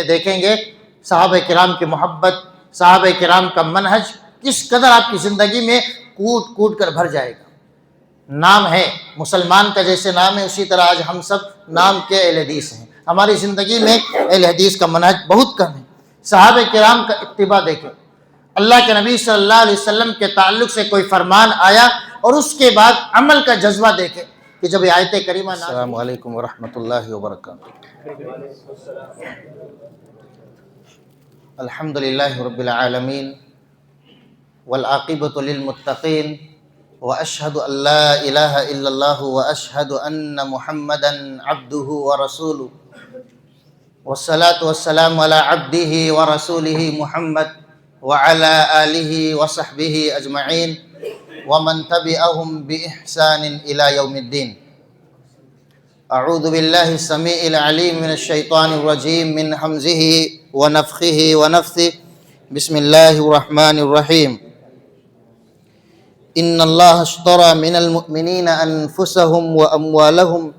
دیکھیں گے صحابہ کرام کی محبت، صحابہ کرام کا منہج کس قدر آپ کی زندگی میں کوٹ کوٹ کر بھر جائے گا۔ نام ہے مسلمان کا، جیسے نام ہے اسی طرح آج ہم سب نام کے اہل حدیث ہیں۔ ہماری زندگی میں اہل حدیث کا منہج بہت کم ہے۔ صحابہ کرام کا اتباع دیکھیں، اللہ کے نبی صلی اللہ علیہ وسلم کے تعلق سے کوئی فرمان آیا اور اس کے بعد عمل کا جذبہ دیکھیں کہ جب یہ آیت کریمہ السلام علیکم ورحمۃ اللہ وبرکاتہ۔ الحمد للہ رب العالمین والعاقبۃ للمتقین واشہد ان لا الہ الا اللہ واشہد ان محمدا عبدہ ورسولہ والصلاة والسلام علی عبدہ ورسولہ محمد وعلی آلہ وصحبہ اجمعین ومن تبعہم بإحسان الی یوم الدین۔ اعوذ باللہ السمیع العلیم من الشیطان الرجیم من حمزہ ونفخہ ونفثہ بسم اللہ الرحمن الرحیم۔ ان اللہ اشتری من المؤمنین انفسہم واموالہم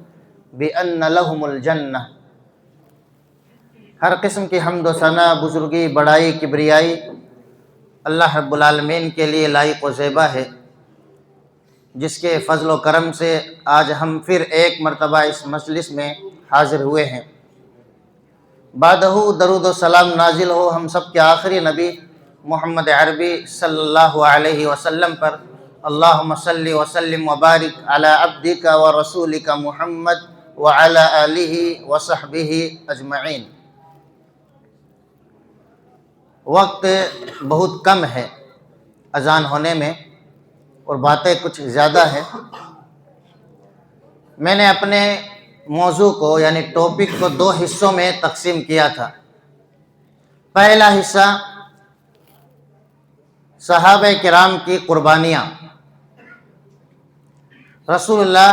بان لہم الجنہ۔ ہر قسم کی حمد و ثنا، بزرگی، بڑائی، کبریائی اللہ رب العالمین کے لیے لائق و زیبا ہے، جس کے فضل و کرم سے آج ہم پھر ایک مرتبہ اس مجلس میں حاضر ہوئے ہیں۔ بعدہ درود و سلام نازل ہو ہم سب کے آخری نبی محمد عربی صلی اللہ علیہ وسلم پر۔ اللہم صلی وسلم وبارک علی عبدک ورسولک محمد وعلی آلہ وصحبہ اجمعین۔ وقت بہت کم ہے اذان ہونے میں اور باتیں کچھ زیادہ ہیں۔ میں نے اپنے موضوع کو یعنی ٹاپک کو دو حصوں میں تقسیم کیا تھا۔ پہلا حصہ صحابہ کرام کی قربانیاں، رسول اللہ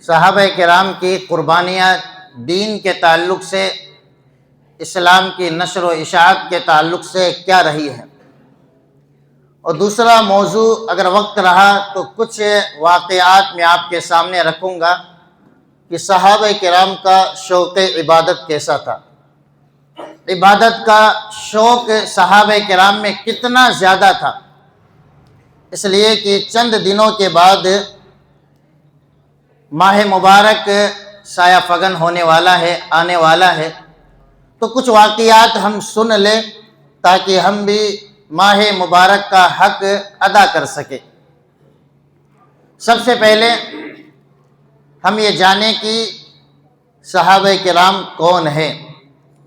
صحابہ کرام کی قربانیاں دین کے تعلق سے، اسلام کی نشر و اشاعت کے تعلق سے کیا رہی ہے، اور دوسرا موضوع اگر وقت رہا تو کچھ واقعات میں آپ کے سامنے رکھوں گا کہ صحابہ کرام کا شوق عبادت کیسا تھا، عبادت کا شوق صحابہ کرام میں کتنا زیادہ تھا۔ اس لیے کہ چند دنوں کے بعد ماہ مبارک سایہ فگن ہونے والا ہے، آنے والا ہے، تو کچھ واقعات ہم سن لیں تاکہ ہم بھی ماہ مبارک کا حق ادا کر سکیں۔ سب سے پہلے ہم یہ جانیں کہ صحابہ کرام کون ہیں۔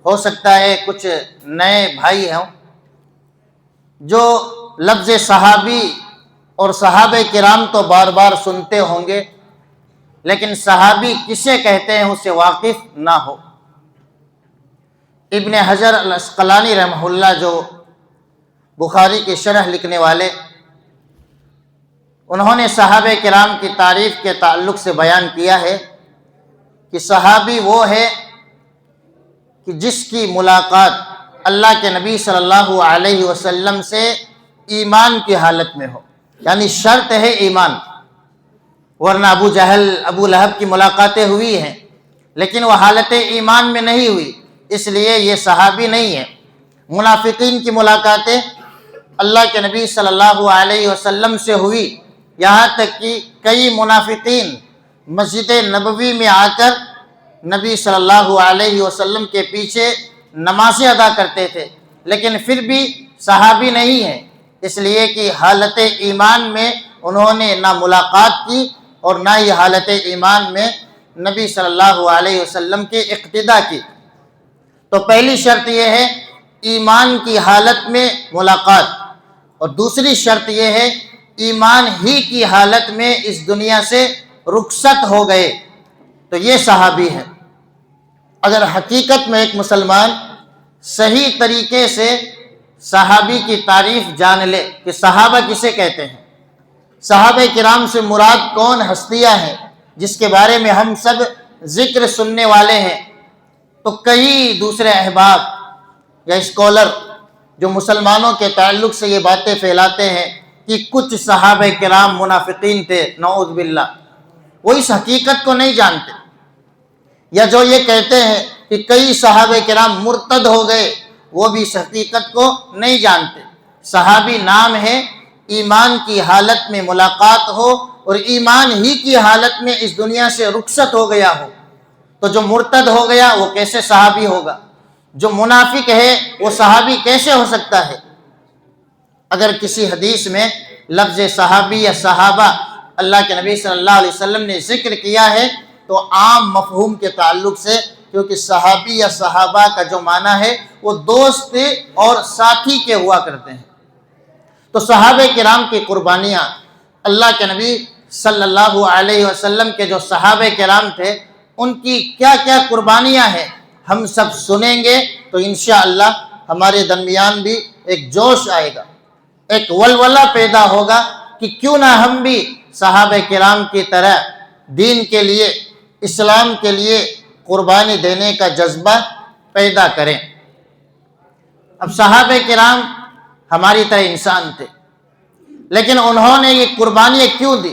ہو سکتا ہے کچھ نئے بھائی ہوں جو لفظ صحابی اور صحابہ کرام تو بار بار سنتے ہوں گے، لیکن صحابی کسے کہتے ہیں اس سے واقف نہ ہو۔ ابن حجر العسقلانی رحمہ اللہ جو بخاری کی شرح لکھنے والے، انہوں نے صحابہ کرام کی تعریف کے تعلق سے بیان کیا ہے کہ صحابی وہ ہے کہ جس کی ملاقات اللہ کے نبی صلی اللہ علیہ وسلم سے ایمان کی حالت میں ہو، یعنی شرط ہے ایمان، ورنہ ابو جہل، ابو لہب کی ملاقاتیں ہوئی ہیں لیکن وہ حالت ایمان میں نہیں ہوئی، اس لیے یہ صحابی نہیں ہے۔ منافقین کی ملاقاتیں اللہ کے نبی صلی اللہ علیہ وسلم سے ہوئی، یہاں تک کہ کئی منافقین مسجد نبوی میں آ کر نبی صلی اللہ علیہ وسلم کے پیچھے نمازیں ادا کرتے تھے، لیکن پھر بھی صحابی نہیں ہے، اس لیے کہ حالت ایمان میں انہوں نے نہ ملاقات کی اور نہ ہی حالت ایمان میں نبی صلی اللہ علیہ وسلم کی اقتداء کی۔ تو پہلی شرط یہ ہے ایمان کی حالت میں ملاقات، اور دوسری شرط یہ ہے ایمان ہی کی حالت میں اس دنیا سے رخصت ہو گئے، تو یہ صحابی ہے۔ اگر حقیقت میں ایک مسلمان صحیح طریقے سے صحابی کی تعریف جان لے کہ صحابہ کسے کہتے ہیں، صحابہ کرام سے مراد کون ہستیاں ہیں جس کے بارے میں ہم سب ذکر سننے والے ہیں، تو کئی دوسرے احباب یا اسکالر جو مسلمانوں کے تعلق سے یہ باتیں پھیلاتے ہیں کہ کچھ صحابہ کرام منافقین تھے، نعوذ باللہ، وہ اس حقیقت کو نہیں جانتے، یا جو یہ کہتے ہیں کہ کئی صحابہ کرام مرتد ہو گئے، وہ بھی اس حقیقت کو نہیں جانتے۔ صحابی نام ہے ایمان کی حالت میں ملاقات ہو اور ایمان ہی کی حالت میں اس دنیا سے رخصت ہو گیا ہو، تو جو مرتد ہو گیا وہ کیسے صحابی ہوگا؟ جو منافق ہے وہ صحابی کیسے ہو سکتا ہے؟ اگر کسی حدیث میں لفظ صحابی یا صحابہ اللہ کے نبی صلی اللہ علیہ وسلم نے ذکر کیا ہے تو عام مفہوم کے تعلق سے، کیونکہ صحابی یا صحابہ کا جو معنی ہے وہ دوست اور ساتھی کے ہوا کرتے ہیں۔ تو صحابہ کرام کی قربانیاں، اللہ کے نبی صلی اللہ علیہ وسلم کے جو صحابہ کرام تھے ان کی کیا کیا قربانیاں ہیں، ہم سب سنیں گے تو انشاءاللہ ہمارے درمیان بھی ایک جوش آئے گا، ایک ولولہ پیدا ہوگا کہ کیوں نہ ہم بھی صحابہ کرام کی طرح دین کے لیے، اسلام کے لیے قربانی دینے کا جذبہ پیدا کریں۔ اب صحابہ کرام ہماری طرح انسان تھے، لیکن انہوں نے یہ قربانیاں کیوں دی؟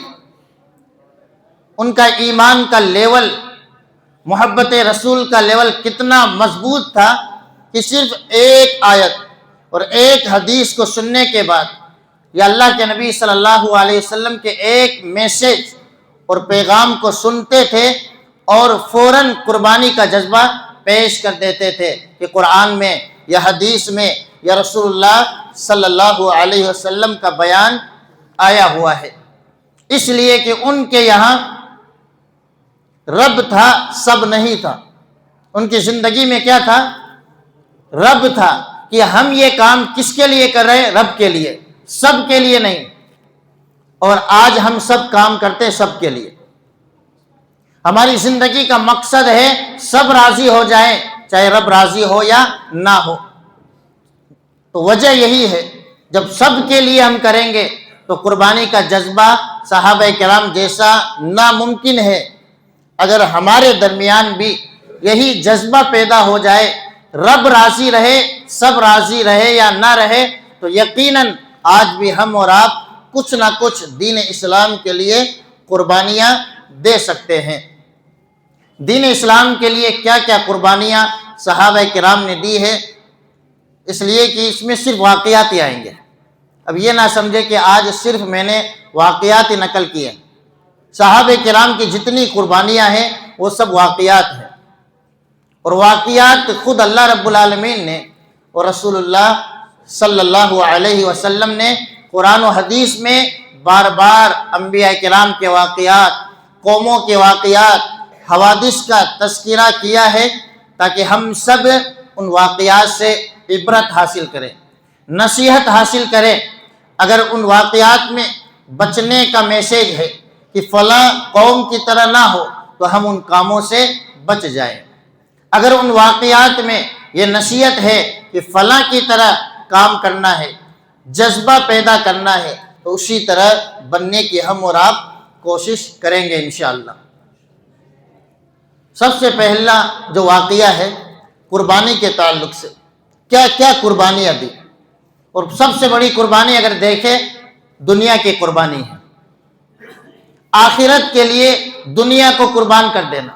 ان کا ایمان کا لیول، محبت رسول کا لیول کتنا مضبوط تھا کہ صرف ایک آیت اور ایک حدیث کو سننے کے بعد یا اللہ کے نبی صلی اللہ علیہ وسلم کے ایک میسج اور پیغام کو سنتے تھے اور فوراً قربانی کا جذبہ پیش کر دیتے تھے کہ قرآن میں یا حدیث میں یا رسول اللہ صلی اللہ علیہ وسلم کا بیان آیا ہوا ہے، اس لیے کہ ان کے یہاں رب تھا، سب نہیں تھا۔ ان کی زندگی میں کیا تھا؟ رب تھا، کہ ہم یہ کام کس کے لیے کر رہے ہیں؟ رب کے لیے، سب کے لیے نہیں۔ اور آج ہم سب کام کرتے ہیں سب کے لیے۔ ہماری زندگی کا مقصد ہے سب راضی ہو جائیں، چاہے رب راضی ہو یا نہ ہو۔ تو وجہ یہی ہے، جب سب کے لیے ہم کریں گے تو قربانی کا جذبہ صحابہ کرام جیسا ناممکن ہے۔ اگر ہمارے درمیان بھی یہی جذبہ پیدا ہو جائے، رب راضی رہے، سب راضی رہے یا نہ رہے، تو یقیناً آج بھی ہم اور آپ کچھ نہ کچھ دین اسلام کے لیے قربانیاں دے سکتے ہیں۔ دین اسلام کے لیے کیا کیا قربانیاں صحابہ کرام نے دی ہے، اس لیے کہ اس میں صرف واقعات ہی آئیں گے۔ اب یہ نہ سمجھے کہ آج صرف میں نے واقعات ہی نقل کیے، صحابہ کرام کی جتنی قربانیاں ہیں وہ سب واقعات ہیں، اور واقعات خود اللہ رب العالمین نے اور رسول اللہ صلی اللہ علیہ وسلم نے قرآن و حدیث میں بار بار انبیاء کرام کے واقعات، قوموں کے واقعات، حوادث کا تذکرہ کیا ہے تاکہ ہم سب ان واقعات سے عبرت حاصل کریں، نصیحت حاصل کریں۔ اگر ان واقعات میں بچنے کا میسج ہے کہ فلاں قوم کی طرح نہ ہو تو ہم ان کاموں سے بچ جائیں۔ اگر ان واقعات میں یہ نصیحت ہے کہ فلاں کی طرح کام کرنا ہے، جذبہ پیدا کرنا ہے، تو اسی طرح بننے کی ہم اور آپ کوشش کریں گے انشاءاللہ۔ سب سے پہلا جو واقعہ ہے قربانی کے تعلق سے، کیا کیا قربانیاں دی، اور سب سے بڑی قربانی اگر دیکھیں دنیا کی قربانی ہے، آخرت کے لیے دنیا کو قربان کر دینا۔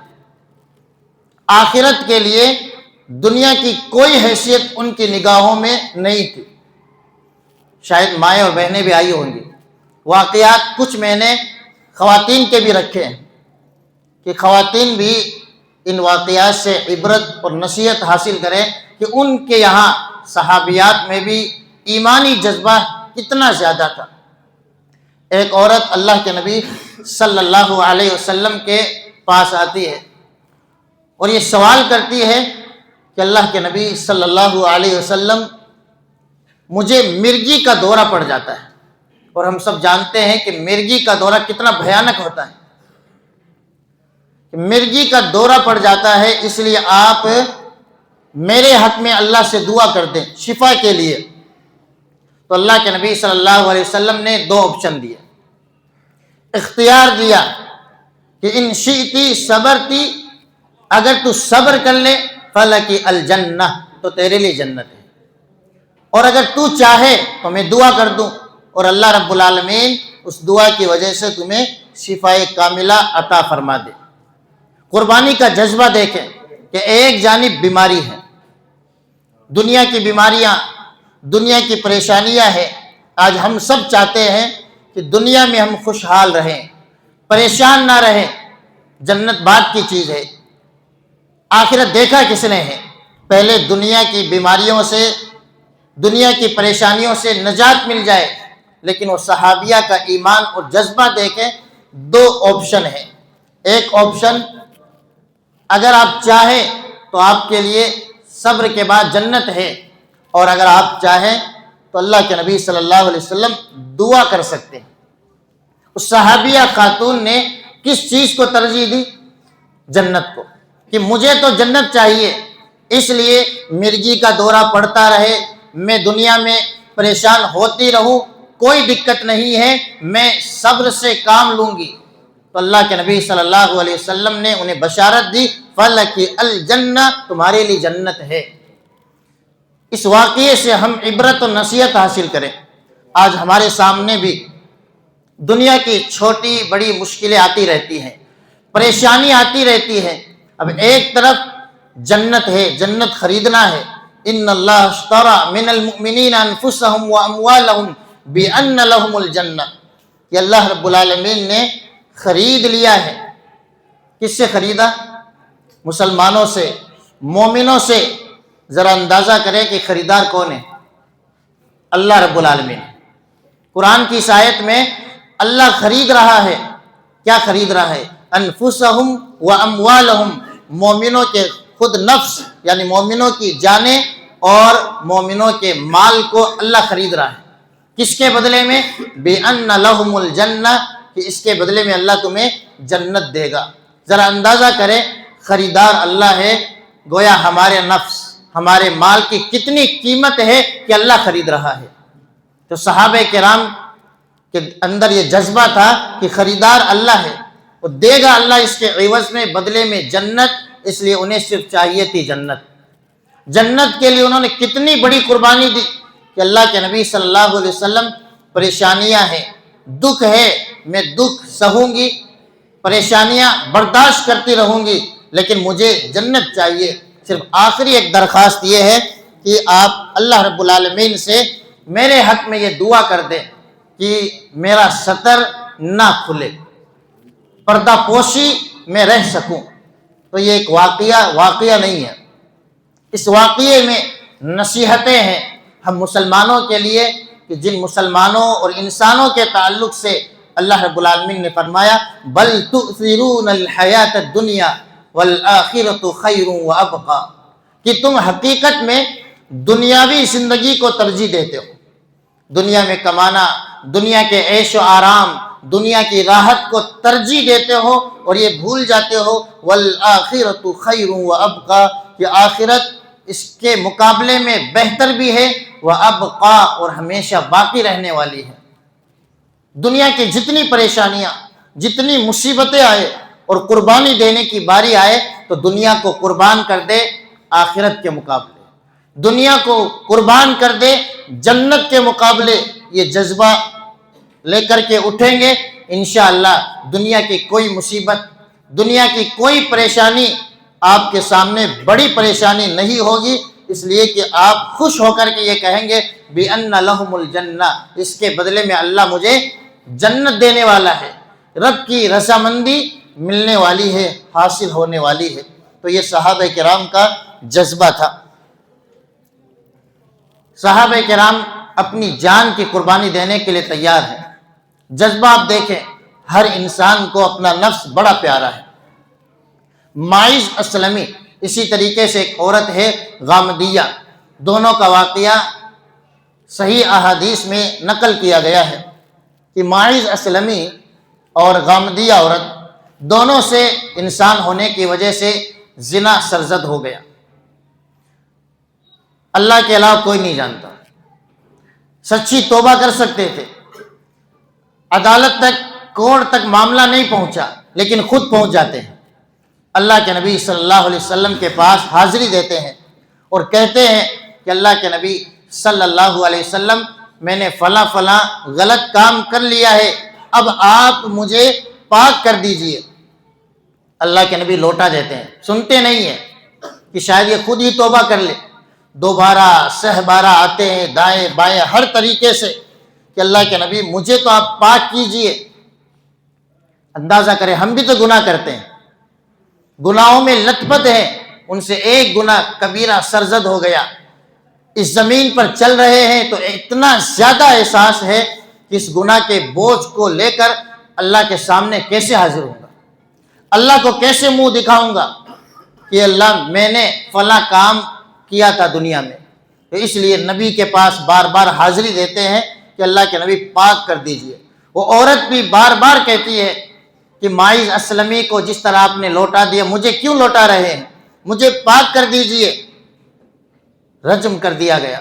آخرت کے لیے دنیا کی کوئی حیثیت ان کی نگاہوں میں نہیں تھی۔ شاید مائیں اور بہنیں بھی آئی ہوں گی، واقعات کچھ میں نے خواتین کے بھی رکھے ہیں کہ خواتین بھی ان واقعات سے عبرت اور نصیحت حاصل کریں کہ ان کے یہاں صحابیات میں بھی ایمانی جذبہ کتنا زیادہ تھا۔ ایک عورت اللہ کے نبی صلی اللہ علیہ وسلم کے پاس آتی ہے اور یہ سوال کرتی ہے کہ اللہ کے نبی صلی اللہ علیہ وسلم، مجھے مرگی کا دورہ پڑ جاتا ہے، اور ہم سب جانتے ہیں کہ مرگی کا دورہ کتنا بھیانک ہوتا ہے۔ مرگی کا دورہ پڑ جاتا ہے، اس لیے آپ میرے حق میں اللہ سے دعا کر دیں شفا کے لیے۔ تو اللہ کے نبی صلی اللہ علیہ وسلم نے دو آپشن دیے، اختیار دیا کہ ان شئتی صبرتی، اگر تو صبر کر لے فلکی الجنہ، تو تیرے لیے جنت ہے، اور اگر تو چاہے تو میں دعا کر دوں اور اللہ رب العالمین اس دعا کی وجہ سے تمہیں شفا کاملہ عطا فرما دے۔ قربانی کا جذبہ دیکھیں کہ ایک جانب بیماری ہے، دنیا کی بیماریاں، دنیا کی پریشانیاں ہیں۔ آج ہم سب چاہتے ہیں کہ دنیا میں ہم خوشحال رہیں، پریشان نہ رہیں۔ جنت بعد کی چیز ہے، آخرت دیکھا کس نے ہے؟ پہلے دنیا کی بیماریوں سے، دنیا کی پریشانیوں سے نجات مل جائے۔ لیکن وہ صحابیہ کا ایمان اور جذبہ دیکھیں، دو آپشن ہیں۔ ایک آپشن، اگر آپ چاہیں تو آپ کے لیے صبر کے بعد جنت ہے، اور اگر آپ چاہیں تو اللہ کے نبی صلی اللہ علیہ وسلم دعا کر سکتے ہیں۔ اس صحابیہ خاتون نے کس چیز کو ترجیح دی؟ جنت کو، کہ مجھے تو جنت چاہیے، اس لیے مرگی کا دورہ پڑتا رہے، میں دنیا میں پریشان ہوتی رہوں، کوئی دقت نہیں ہے، میں صبر سے کام لوں گی۔ تو اللہ کے نبی صلی اللہ علیہ وسلم نے انہیں بشارت دی، فَلَكِ الْجَنَّةُ، تمہارے لیے جنت ہے۔ اس واقعے سے ہم عبرت و نصیحت حاصل کریں۔ آج ہمارے سامنے بھی دنیا کی چھوٹی بڑی مشکلیں آتی رہتی ہیں، پریشانی آتی رہتی ہے۔ اب ایک طرف جنت ہے، جنت خریدنا ہے۔ ان اللہ اشترى من المؤمنین انفسهم واموالهم بان لهم الجنہ، یہ اللہ رب العالمین نے خرید لیا ہے۔ کس سے خریدا؟ مسلمانوں سے، مومنوں سے۔ ذرا اندازہ کریں کہ خریدار کون ہے؟ اللہ رب العالمین۔ قرآن کی اس آیت میں اللہ خرید رہا ہے۔ کیا خرید رہا ہے؟ انفسہم و اموالہم، مومنوں کے خود نفس یعنی مومنوں کی جانیں اور مومنوں کے مال کو اللہ خرید رہا ہے۔ کس کے بدلے میں؟ بِأَنَّ لَهُمُ الْجَنَّةِ، کہ اس کے بدلے میں اللہ تمہیں جنت دے گا۔ ذرا اندازہ کریں، خریدار اللہ ہے، گویا ہمارے نفس، ہمارے مال کی کتنی قیمت ہے کہ اللہ خرید رہا ہے۔ تو صحابہ کرام کے اندر یہ جذبہ تھا کہ خریدار اللہ ہے، وہ دے گا اللہ اس کے عوض میں، بدلے میں جنت، اس لیے انہیں صرف چاہیے تھی جنت۔ جنت کے لیے انہوں نے کتنی بڑی قربانی دی کہ اللہ کے نبی صلی اللہ علیہ وسلم، پریشانیاں ہیں، دکھ ہے، میں دکھ سہوں گی، پریشانیاں برداشت کرتی رہوں گی، لیکن مجھے جنت چاہیے۔ صرف آخری ایک درخواست یہ ہے کہ آپ اللہ رب العالمین سے میرے حق میں یہ دعا کر دیں کہ میرا ستر نہ کھلے، پردہ پوشی میں رہ سکوں۔ تو یہ ایک واقعہ نہیں ہے، اس واقعے میں نصیحتیں ہیں ہم مسلمانوں کے لیے، کہ جن مسلمانوں اور انسانوں کے تعلق سے اللہ رب العالمین نے فرمایا بل تؤثرون الحیات الدنیا والآخرۃ خیر وابقیٰ، کہ تم حقیقت میں دنیاوی زندگی کو ترجیح دیتے ہو، دنیا میں کمانا، دنیا کے عیش و آرام، دنیا کی راحت کو ترجیح دیتے ہو، اور یہ بھول جاتے ہو والآخرۃ خیر وابقیٰ، کہ آخرت اس کے مقابلے میں بہتر بھی ہے، وابقیٰ، اور ہمیشہ باقی رہنے والی ہے۔ دنیا کی جتنی پریشانیاں، جتنی مصیبتیں آئے اور قربانی دینے کی باری آئے تو دنیا کو قربان کر دے آخرت کے مقابلے، دنیا کو قربان کر دے جنت کے مقابلے۔ یہ جذبہ لے کر کے اٹھیں گے انشاءاللہ دنیا کی کوئی مصیبت، دنیا کی کوئی پریشانی آپ کے سامنے بڑی پریشانی نہیں ہوگی، اس لیے کہ آپ خوش ہو کر کے یہ کہیں گے بِأَنَّ لَهُمُ الْجَنَّةِ، اس کے بدلے میں اللہ مجھے جنت دینے والا ہے، رب کی رضامندی ملنے والی ہے، حاصل ہونے والی ہے۔ تو یہ صحابہ کرام کا جذبہ تھا۔ صحابہ کرام اپنی جان کی قربانی دینے کے لیے تیار ہیں۔ جذبہ آپ دیکھیں، ہر انسان کو اپنا نفس بڑا پیارا ہے۔ ماعز اسلمی، اسی طریقے سے ایک عورت ہے غامدیہ، دونوں کا واقعہ صحیح احادیث میں نقل کیا گیا ہے کہ ماعز اسلمی اور غامدیہ عورت دونوں سے انسان ہونے کی وجہ سے زنا سرزد ہو گیا۔ اللہ کے علاوہ کوئی نہیں جانتا، سچی توبہ کر سکتے تھے، عدالت تک، کورٹ تک معاملہ نہیں پہنچا، لیکن خود پہنچ جاتے ہیں، اللہ کے نبی صلی اللہ علیہ وسلم کے پاس حاضری دیتے ہیں اور کہتے ہیں کہ اللہ کے نبی صلی اللہ علیہ وسلم میں نے فلاں فلاں غلط کام کر لیا ہے، اب آپ مجھے پاک کر دیجئے۔ اللہ کے نبی لوٹا دیتے ہیں، سنتے نہیں ہیں کہ شاید یہ خود ہی توبہ کر لے۔ دوبارہ سہ بارہ آتے ہیں دائیں بائیں ہر طریقے سے کہ اللہ کے نبی مجھے تو آپ پاک کیجئے۔ اندازہ کریں ہم بھی تو گناہ کرتے ہیں، گناہوں میں لت پت ہیں، ان سے ایک گناہ کبیرہ سرزد ہو گیا، اس زمین پر چل رہے ہیں تو اتنا زیادہ احساس ہے کہ اس گناہ کے بوجھ کو لے کر اللہ کے سامنے کیسے حاضر ہوں گا، اللہ کو کیسے منہ دکھاؤں گا کہ اللہ میں نے فلاں کام کیا تھا دنیا میں۔ تو اس لیے نبی کے پاس بار بار حاضری دیتے ہیں کہ اللہ کے نبی پاک کر دیجئے۔ وہ عورت بھی بار بار کہتی ہے کہ ماعز اسلمی کو جس طرح آپ نے لوٹا دیا، مجھے کیوں لوٹا رہے ہیں، مجھے پاک کر دیجئے۔ رجم کر دیا گیا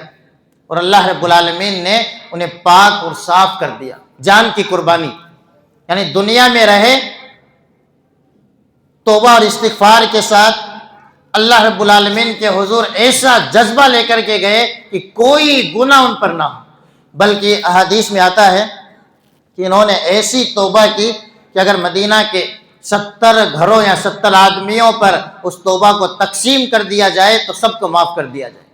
اور اللہ رب العالمین نے انہیں پاک اور صاف کر دیا۔ جان کی قربانی، یعنی دنیا میں رہے توبہ اور استغفار کے ساتھ اللہ رب العالمین کے حضور ایسا جذبہ لے کر کے گئے کہ کوئی گناہ ان پر نہ ہو، بلکہ احادیث میں آتا ہے کہ انہوں نے ایسی توبہ کی کہ اگر مدینہ کے 70 گھروں یا 70 آدمیوں پر اس توبہ کو تقسیم کر دیا جائے تو سب کو معاف کر دیا جائے۔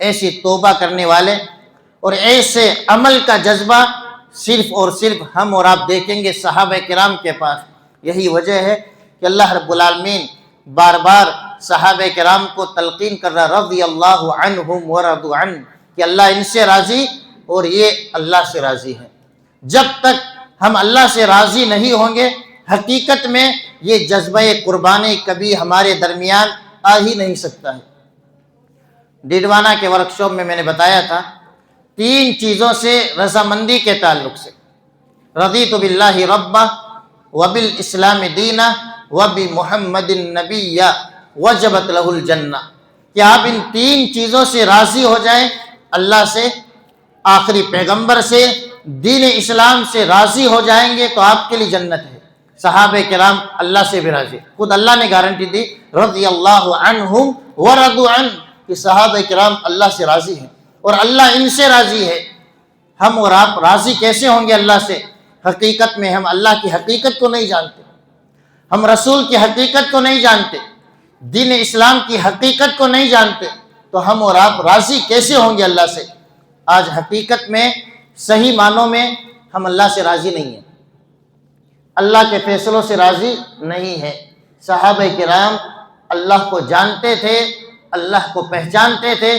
ایسی توبہ کرنے والے اور ایسے عمل کا جذبہ صرف اور صرف ہم اور آپ دیکھیں گے صحابہ کرام کے پاس۔ یہی وجہ ہے کہ اللہ رب العالمین بار بار صحابہ کرام کو تلقین کر رہا رضی اللہ عنہم ورضوا عنہ کہ اللہ ان سے راضی اور یہ اللہ سے راضی ہے۔ جب تک ہم اللہ سے راضی نہیں ہوں گے حقیقت میں یہ جذبہ قربانی کبھی ہمارے درمیان آ ہی نہیں سکتا ہے۔ ڈیڈوانا کے ورکشاپ میں نے بتایا تھا 3 چیزوں سے رضامندی کے تعلق سے، رضیت باللہ ربا وبالاسلام دینا وبمحمد النبی وجبت لہ الجنہ، کہ آپ ان 3 چیزوں سے راضی ہو جائیں، اللہ سے، آخری پیغمبر سے، دین اسلام سے راضی ہو جائیں گے تو آپ کے لیے جنت ہے۔ صحابہ کرام اللہ سے بھی راضی، خود اللہ نے گارنٹی دی رضی اللہ عنہم ورضوا عنہ کہ صحابہ کرام اللہ سے راضی ہیں اور اللہ ان سے راضی ہے۔ ہم اور آپ راضی کیسے ہوں گے اللہ سے؟ حقیقت میں ہم اللہ کی حقیقت کو نہیں جانتے، ہم رسول کی حقیقت کو نہیں جانتے، دین اسلام کی حقیقت کو نہیں جانتے، تو ہم اور آپ راضی کیسے ہوں گے اللہ سے؟ آج حقیقت میں صحیح معنوں میں ہم اللہ سے راضی نہیں ہیں، اللہ کے فیصلوں سے راضی نہیں ہیں۔ صحابہ کرام اللہ کو جانتے تھے، اللہ کو پہچانتے تھے،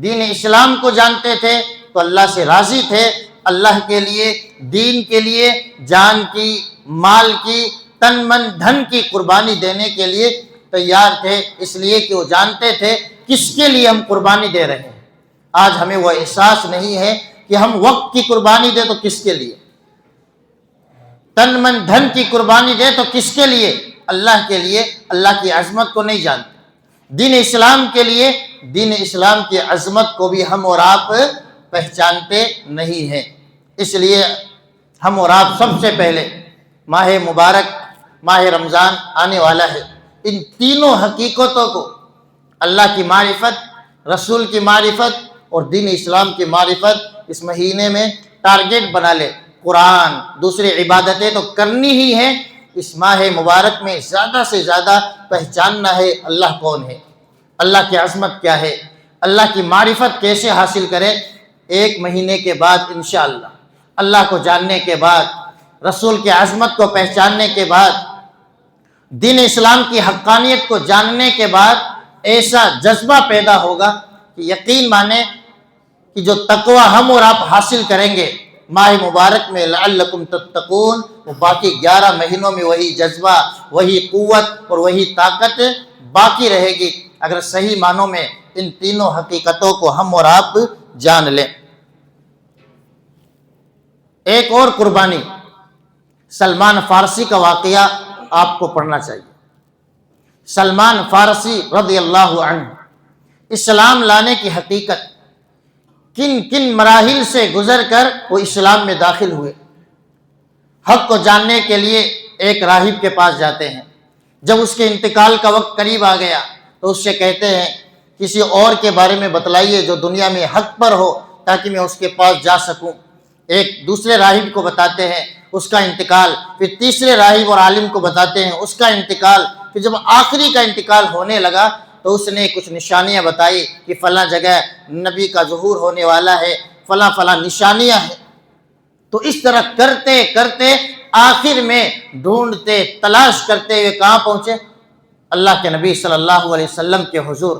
دین اسلام کو جانتے تھے تو اللہ سے راضی تھے، اللہ کے لیے، دین کے لیے جان کی، مال کی، تن من دھن کی قربانی دینے کے لیے تیار تھے، اس لیے کہ وہ جانتے تھے کس کے لیے ہم قربانی دے رہے ہیں۔ آج ہمیں وہ احساس نہیں ہے کہ ہم وقت کی قربانی دیں تو کس کے لیے، تن من دھن کی قربانی دے تو کس کے لیے؟ اللہ کے لیے۔ اللہ کی عظمت کو نہیں جانتے، دین اسلام کے لیے، دین اسلام کی عظمت کو بھی ہم اور آپ پہچانتے نہیں ہیں۔ اس لیے ہم اور آپ سب سے پہلے ماہ مبارک ماہ رمضان آنے والا ہے، ان تینوں حقیقتوں کو، اللہ کی معرفت، رسول کی معرفت اور دین اسلام کی معرفت، اس مہینے میں ٹارگیٹ بنا لے۔ قرآن، دوسری عبادتیں تو کرنی ہی ہیں، اس ماہ مبارک میں زیادہ سے زیادہ پہچاننا ہے اللہ کون ہے، اللہ کی عظمت کیا ہے، اللہ کی معرفت کیسے حاصل کرے۔ 1 مہینے کے بعد انشاءاللہ اللہ کو جاننے کے بعد، رسول کی عظمت کو پہچاننے کے بعد، دین اسلام کی حقانیت کو جاننے کے بعد ایسا جذبہ پیدا ہوگا کہ یقین مانے کہ جو تقوی ہم اور آپ حاصل کریں گے ماہ مبارک میں لعلکم تتقون، وہ باقی 11 مہینوں میں وہی جذبہ، وہی قوت اور وہی طاقت باقی رہے گی، اگر صحیح معنوں میں ان تینوں حقیقتوں کو ہم اور آپ جان لیں۔ ایک اور قربانی، سلمان فارسی کا واقعہ آپ کو پڑھنا چاہیے۔ سلمان فارسی رضی اللہ عنہ اسلام لانے کی حقیقت، کن کن مراحل سے گزر کر وہ اسلام میں داخل ہوئے۔ حق کو جاننے کے لیے ایک راہب کے پاس جاتے ہیں، جب اس کے انتقال کا وقت قریب آ گیا تو اس سے کہتے ہیں کسی اور کے بارے میں بتلائیے جو دنیا میں حق پر ہو، تاکہ میں اس کے پاس جا سکوں۔ ایک دوسرے راہب کو بتاتے ہیں، اس کا انتقال، پھر تیسرے راہب اور عالم کو بتاتے ہیں، اس کا انتقال، پھر جب آخری کا انتقال ہونے لگا تو اس نے کچھ نشانیاں بتائی کہ فلاں جگہ نبی کا ظہور ہونے والا ہے، فلاں فلاں نشانیاں ہیں۔ تو اس طرح کرتے کرتے آخر میں ڈھونڈتے تلاش کرتے ہوئے کہاں پہنچے؟ اللہ کے نبی صلی اللہ علیہ وسلم کے حضور۔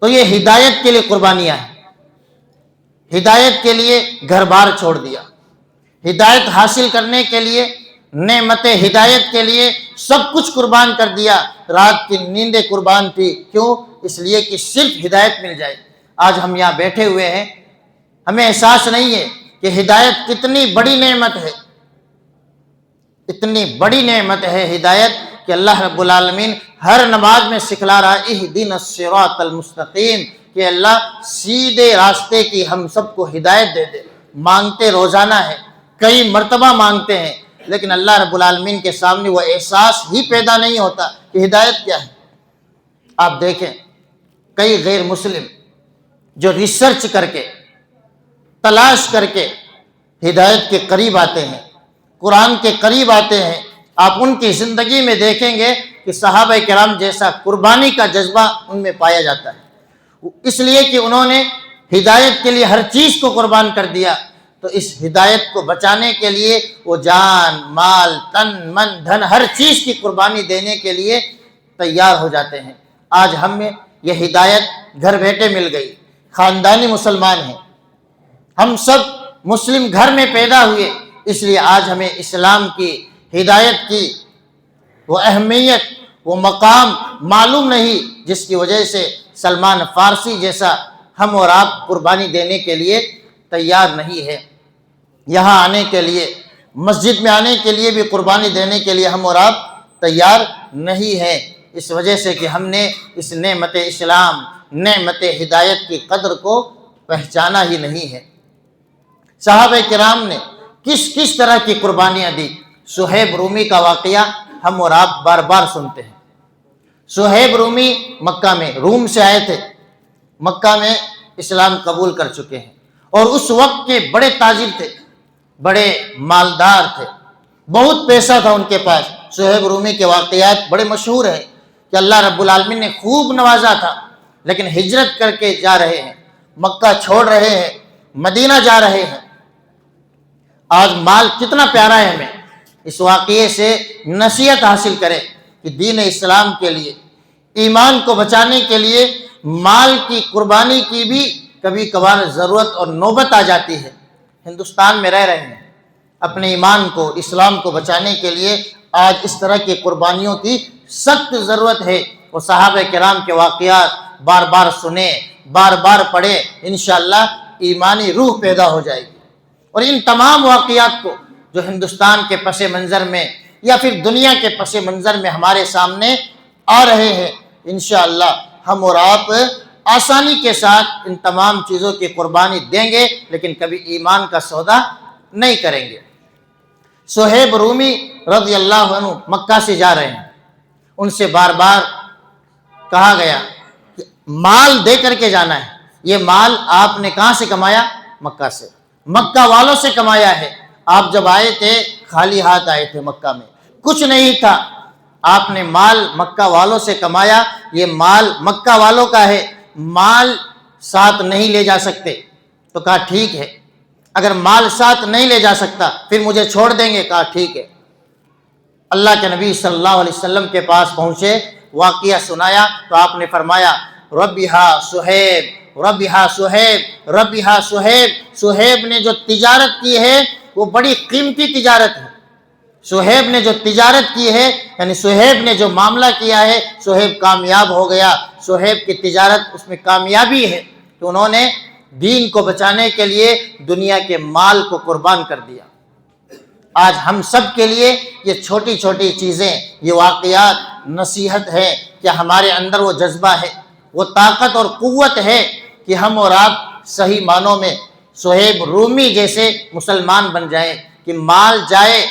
تو یہ ہدایت کے لیے قربانیاں ہیں، ہدایت کے لیے گھر بار چھوڑ دیا، ہدایت حاصل کرنے کے لیے، نعمت ہدایت کے لیے سب کچھ قربان کر دیا۔ رات کی نیندیں قربان تھی، کیوں؟ اس لیے کہ صرف ہدایت مل جائے۔ آج ہم یہاں بیٹھے ہوئے ہیں، ہمیں احساس نہیں ہے کہ ہدایت کتنی بڑی نعمت ہے، اتنی بڑی نعمت ہے ہدایت کہ اللہ رب العالمین ہر نماز میں سکھلا رہا ہے اہدنا الصراط المستقیم، کہ اللہ سیدھے راستے کی ہم سب کو ہدایت دے دے۔ مانگتے روزانہ ہے، کئی مرتبہ مانگتے ہیں، لیکن اللہ رب العالمین کے سامنے وہ احساس ہی پیدا نہیں ہوتا کہ ہدایت کیا ہے۔ آپ دیکھیں کئی غیر مسلم جو ریسرچ کر کے، تلاش کر کے ہدایت کے قریب آتے ہیں، قرآن کے قریب آتے ہیں، آپ ان کی زندگی میں دیکھیں گے کہ صحابہ کرام جیسا قربانی کا جذبہ ان میں پایا جاتا ہے، اس لیے کہ انہوں نے ہدایت کے لیے ہر چیز کو قربان کر دیا۔ تو اس ہدایت کو بچانے کے لیے وہ جان، مال، تن، من، دھن، ہر چیز کی قربانی دینے کے لیے تیار ہو جاتے ہیں۔ آج ہم میں یہ ہدایت گھر بیٹھے مل گئی، خاندانی مسلمان ہیں، ہم سب مسلم گھر میں پیدا ہوئے، اس لیے آج ہمیں اسلام کی ہدایت کی وہ اہمیت، وہ مقام معلوم نہیں، جس کی وجہ سے سلمان فارسی جیسا ہم اور آپ قربانی دینے کے لیے تیار نہیں ہے۔ یہاں آنے کے لیے، مسجد میں آنے کے لیے بھی قربانی دینے کے لیے ہم اور آپ تیار نہیں ہیں، اس وجہ سے کہ ہم نے اس نعمت اسلام، نعمت ہدایت کی قدر کو پہچانا ہی نہیں ہے۔ صحابہ کرام نے کس کس طرح کی قربانیاں دی؟ صہیب رومی کا واقعہ ہم اور آپ بار بار سنتے ہیں۔ صہیب رومی مکہ میں، روم سے آئے تھے، مکہ میں اسلام قبول کر چکے ہیں، اور اس وقت کے بڑے تاجر تھے، بڑے مالدار تھے، بہت پیسہ تھا ان کے پاس۔ صہیب رومی کے واقعات بڑے مشہور ہیں کہ اللہ رب العالمین نے خوب نوازا تھا، لیکن ہجرت کر کے جا رہے ہیں، مکہ چھوڑ رہے ہیں، مدینہ جا رہے ہیں۔ آج مال کتنا پیارا ہے، ہمیں اس واقعے سے نصیحت حاصل کرے کہ دین اسلام کے لیے، ایمان کو بچانے کے لیے مال کی قربانی کی بھی کبھی کبھار ضرورت اور نوبت آ جاتی ہے۔ ہندوستان میں رہ رہے ہیں، اپنے ایمان کو، اسلام کو بچانے کے لیے آج اس طرح کی قربانیوں کی سخت ضرورت ہے۔ وہ صحابہ کرام کے واقعات بار بار سنیں، بار بار پڑھیں، انشاءاللہ ایمانی روح پیدا ہو جائے گی۔ اور ان تمام واقعات کو جو ہندوستان کے پس منظر میں یا پھر دنیا کے پس منظر میں ہمارے سامنے آ رہے ہیں، انشاءاللہ ہم اور آپ آسانی کے ساتھ ان تمام چیزوں کی قربانی دیں گے، لیکن کبھی ایمان کا سودا نہیں کریں گے۔ صہیب رومی رضی اللہ عنہ مکہ سے جا رہے ہیں، ان سے بار بار کہا گیا کہ مال دے کر کے جانا ہے۔ یہ مال آپ نے کہاں سے کمایا؟ مکہ سے، مکہ والوں سے کمایا ہے۔ آپ جب آئے تھے خالی ہاتھ آئے تھے، مکہ میں کچھ نہیں تھا، آپ نے مال مکہ والوں سے کمایا، یہ مال مکہ والوں کا ہے، مال ساتھ نہیں لے جا سکتے۔ تو کہا ٹھیک ہے، اگر مال ساتھ نہیں لے جا سکتا پھر مجھے چھوڑ دیں گے؟ کہا ٹھیک ہے۔ اللہ کے نبی صلی اللہ علیہ وسلم کے پاس پہنچے، واقعہ سنایا تو آپ نے فرمایا ربحا صہیب، ربحا صہیب، ربحا صہیب۔ صہیب نے جو تجارت کی ہے وہ بڑی قیمتی تجارت ہے۔ صہیب نے جو تجارت کی ہے، یعنی صہیب نے جو معاملہ کیا ہے، صہیب کامیاب ہو گیا۔ صہیب کی تجارت اس میں کامیابی ہے کہ انہوں نے دین کو بچانے کے لیے دنیا کے مال کو قربان کر دیا۔ آج ہم سب کے لیے یہ چھوٹی چھوٹی چیزیں، یہ واقعات نصیحت ہے کہ ہمارے اندر وہ جذبہ ہے، وہ طاقت اور قوت ہے کہ ہم اور آپ صحیح معنوں میں صہیب رومی جیسے مسلمان بن جائیں، کہ مال جائے،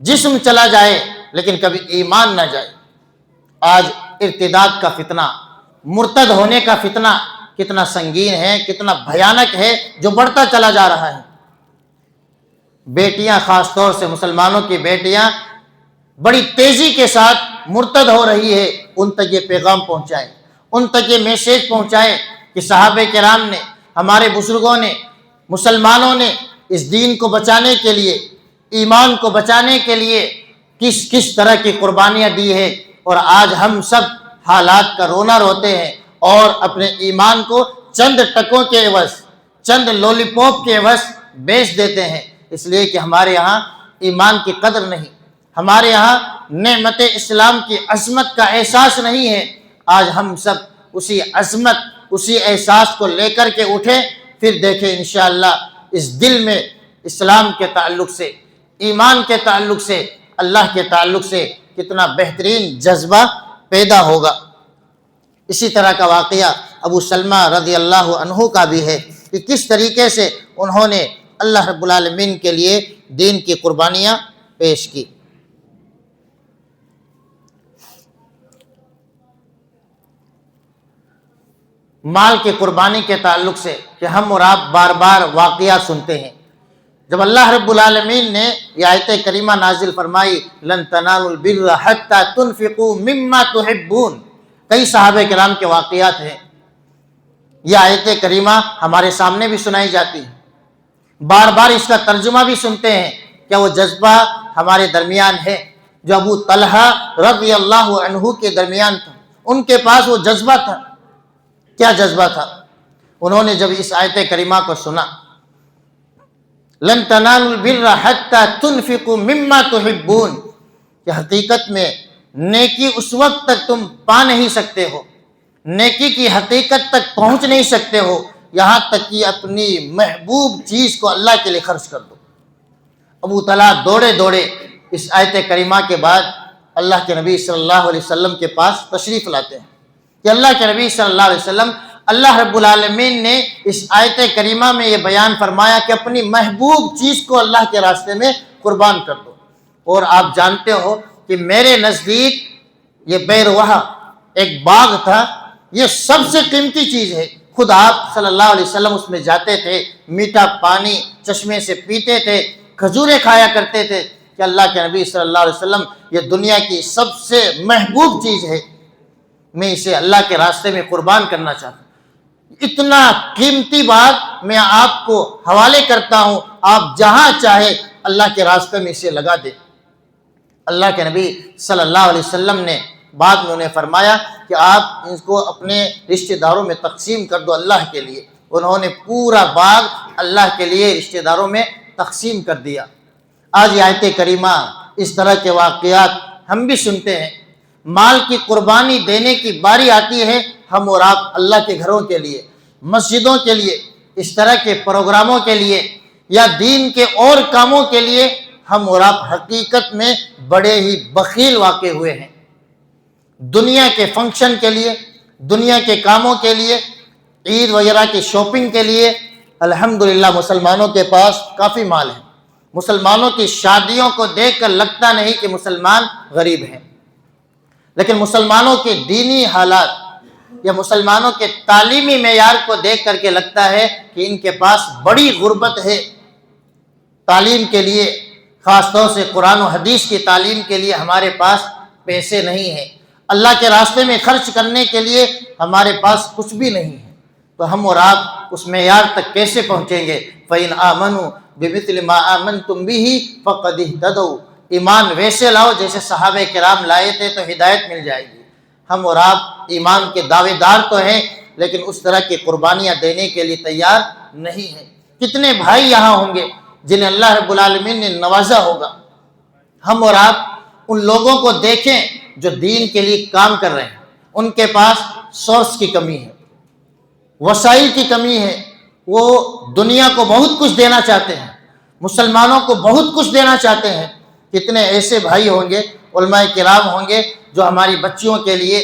جسم چلا جائے، لیکن کبھی ایمان نہ جائے۔ آج ارتداد کا فتنہ، مرتد ہونے کا فتنہ کتنا سنگین ہے، کتنا بھیانک ہے، جو بڑھتا چلا جا رہا ہے۔ بیٹیاں، خاص طور سے مسلمانوں کی بیٹیاں بڑی تیزی کے ساتھ مرتد ہو رہی ہے، ان تک یہ پیغام پہنچائے، ان تک یہ میسیج پہنچائے کہ صحابہ کرام نے، ہمارے بزرگوں نے، مسلمانوں نے اس دین کو بچانے کے لیے، ایمان کو بچانے کے لیے کس کس طرح کی قربانیاں دی ہے، اور آج ہم سب حالات کا رونا روتے ہیں اور اپنے ایمان کو چند ٹکوں کے عوض، چند لولی پاپ کے عوض بیچ دیتے ہیں، اس لیے کہ ہمارے یہاں ایمان کی قدر نہیں، ہمارے یہاں نعمت اسلام کی عظمت کا احساس نہیں ہے۔ آج ہم سب اسی عظمت، اسی احساس کو لے کر کے اٹھیں، پھر دیکھیں انشاءاللہ اس دل میں اسلام کے تعلق سے، ایمان کے تعلق سے، اللہ کے تعلق سے کتنا بہترین جذبہ پیدا ہوگا۔ اسی طرح کا واقعہ ابو سلمہ رضی اللہ عنہ کا بھی ہے کہ کس طریقے سے انہوں نے اللہ رب العالمین کے لیے دین کی قربانیاں پیش کی۔ مال کی قربانی کے تعلق سے کہ ہم اور آپ بار بار واقعات سنتے ہیں۔ جب اللہ رب العالمین نے یہ آیت کریمہ نازل فرمائی، لن تنالوا البر حتی تنفقوا مما تحبون، کئی صحابہ کرام کے واقعات ہیں۔ یہ آیت کریمہ ہمارے سامنے بھی سنائی جاتی ہے، بار بار اس کا ترجمہ بھی سنتے ہیں۔ کیا وہ جذبہ ہمارے درمیان ہے جو ابو طلحہ رضی اللہ عنہ کے درمیان تھا؟ ان کے پاس وہ جذبہ تھا۔ کیا جذبہ تھا؟ انہوں نے جب اس آیت کریمہ کو سنا، لن تنالوا البر حتی تنفقوا مما تحبون، کہ حقیقت میں نیکی اس وقت تک تم پا نہیں سکتے ہو، نیکی کی حقیقت تک پہنچ نہیں سکتے ہو یہاں تک کہ اپنی محبوب چیز کو اللہ کے لیے خرچ کر دو۔ ابو طلحہ دوڑے دوڑے اس آیت کریمہ کے بعد اللہ کے نبی صلی اللہ علیہ وسلم کے پاس تشریف لاتے ہیں کہ اللہ کے نبی صلی اللہ علیہ وسلم، اللہ رب العالمین نے اس آیت کریمہ میں یہ بیان فرمایا کہ اپنی محبوب چیز کو اللہ کے راستے میں قربان کر دو، اور آپ جانتے ہو کہ میرے نزدیک یہ بیروہا ایک باغ تھا، یہ سب سے قیمتی چیز ہے۔ خود آپ صلی اللہ علیہ وسلم اس میں جاتے تھے، میٹھا پانی چشمے سے پیتے تھے، کھجوریں کھایا کرتے تھے کہ اللہ کے نبی صلی اللہ علیہ وسلم یہ دنیا کی سب سے محبوب چیز ہے، میں اسے اللہ کے راستے میں قربان کرنا چاہتا ہوں۔ اتنا قیمتی بات میں آپ کو حوالے کرتا ہوں، آپ جہاں چاہے اللہ کے راستے میں اسے لگا دیں۔ اللہ کے نبی صلی اللہ علیہ وسلم نے بعد میں انہیں فرمایا کہ آپ اس کو اپنے رشتہ داروں میں تقسیم کر دو اللہ کے لیے۔ انہوں نے پورا باغ اللہ کے لیے رشتہ داروں میں تقسیم کر دیا۔ آج یہ آیت کریمہ، اس طرح کے واقعات ہم بھی سنتے ہیں۔ مال کی قربانی دینے کی باری آتی ہے ہم اور آپ اللہ کے گھروں کے لیے، مسجدوں کے لیے، اس طرح کے پروگراموں کے لیے یا دین کے اور کاموں کے لیے ہم اور آپ حقیقت میں بڑے ہی بخیل واقع ہوئے ہیں۔ دنیا کے فنکشن کے لیے، دنیا کے کاموں کے لیے، عید وغیرہ کی شاپنگ کے لیے الحمدللہ مسلمانوں کے پاس کافی مال ہے۔ مسلمانوں کی شادیوں کو دیکھ کر لگتا نہیں کہ مسلمان غریب ہیں، لیکن مسلمانوں کے دینی حالات یا مسلمانوں کے تعلیمی معیار کو دیکھ کر کے لگتا ہے کہ ان کے پاس بڑی غربت ہے۔ تعلیم کے لیے، خاص طور سے قرآن و حدیث کی تعلیم کے لیے ہمارے پاس پیسے نہیں ہیں، اللہ کے راستے میں خرچ کرنے کے لیے ہمارے پاس کچھ بھی نہیں ہے، تو ہم اور آپ اس معیار تک کیسے پہنچیں گے؟ فَإِنْ آمَنُوا بِمِثْلِ مَا آمَنْتُمْ بِهِ فَقَدِ اهْتَدَوْا، ایمان ویسے لاؤ جیسے صحابہ کرام لائے تھے تو ہدایت مل جائے گی۔ ہم اور آپ ایمان کے دعوے دار تو ہیں، لیکن اس طرح کی قربانیاں دینے کے لیے تیار نہیں ہیں۔ کتنے بھائی یہاں ہوں گے جنہیں اللہ رب العالمین نے نوازا ہوگا۔ ہم اور آپ ان لوگوں کو دیکھیں جو دین کے لیے کام کر رہے ہیں، ان کے پاس سورس کی کمی ہے، وسائل کی کمی ہے، وہ دنیا کو بہت کچھ دینا چاہتے ہیں، مسلمانوں کو بہت کچھ دینا چاہتے ہیں۔ کتنے ایسے بھائی ہوں گے، علماء کرام ہوں گے جو ہماری بچیوں کے لیے،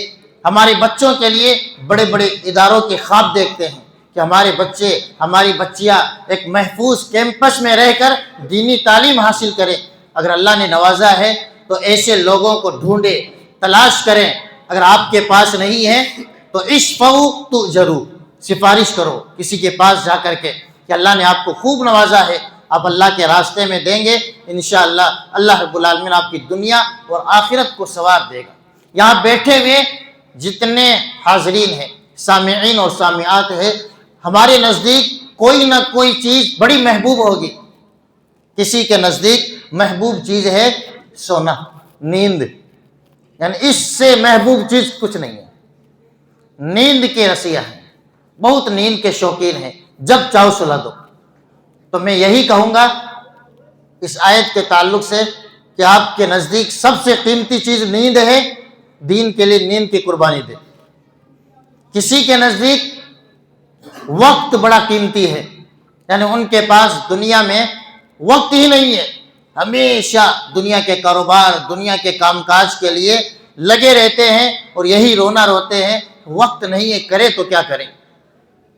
ہمارے بچوں کے لیے بڑے بڑے اداروں کے خواب دیکھتے ہیں کہ ہمارے بچے، ہماری بچیاں ایک محفوظ کیمپس میں رہ کر دینی تعلیم حاصل کریں۔ اگر اللہ نے نوازا ہے تو ایسے لوگوں کو ڈھونڈیں، تلاش کریں۔ اگر آپ کے پاس نہیں ہے تو اشفعوا تؤجروا، سفارش کرو کسی کے پاس جا کر کے کہ اللہ نے آپ کو خوب نوازا ہے، آپ اللہ کے راستے میں دیں گے، انشاءاللہ اللہ رب العالمین آپ کی دنیا اور آخرت کو ثواب دے گا۔ یہاں بیٹھے ہوئے جتنے حاضرین ہیں، سامعین اور سامعات ہیں، ہمارے نزدیک کوئی نہ کوئی چیز بڑی محبوب ہوگی۔ کسی کے نزدیک محبوب چیز ہے سونا، نیند، یعنی اس سے محبوب چیز کچھ نہیں ہے۔ نیند کے رسیہ ہیں، بہت نیند کے شوقین ہیں، جب چاہو سلا دو۔ تو میں یہی کہوں گا اس آیت کے تعلق سے کہ آپ کے نزدیک سب سے قیمتی چیز نیند ہے، دین کے لیے نیند کی قربانی دے۔ کسی کے نزدیک وقت بڑا قیمتی ہے، یعنی ان کے پاس دنیا میں وقت ہی نہیں ہے، ہمیشہ دنیا کے کاروبار، دنیا کے کام کاج کے لیے لگے رہتے ہیں اور یہی رونا روتے ہیں، وقت نہیں ہے، کرے تو کیا کریں۔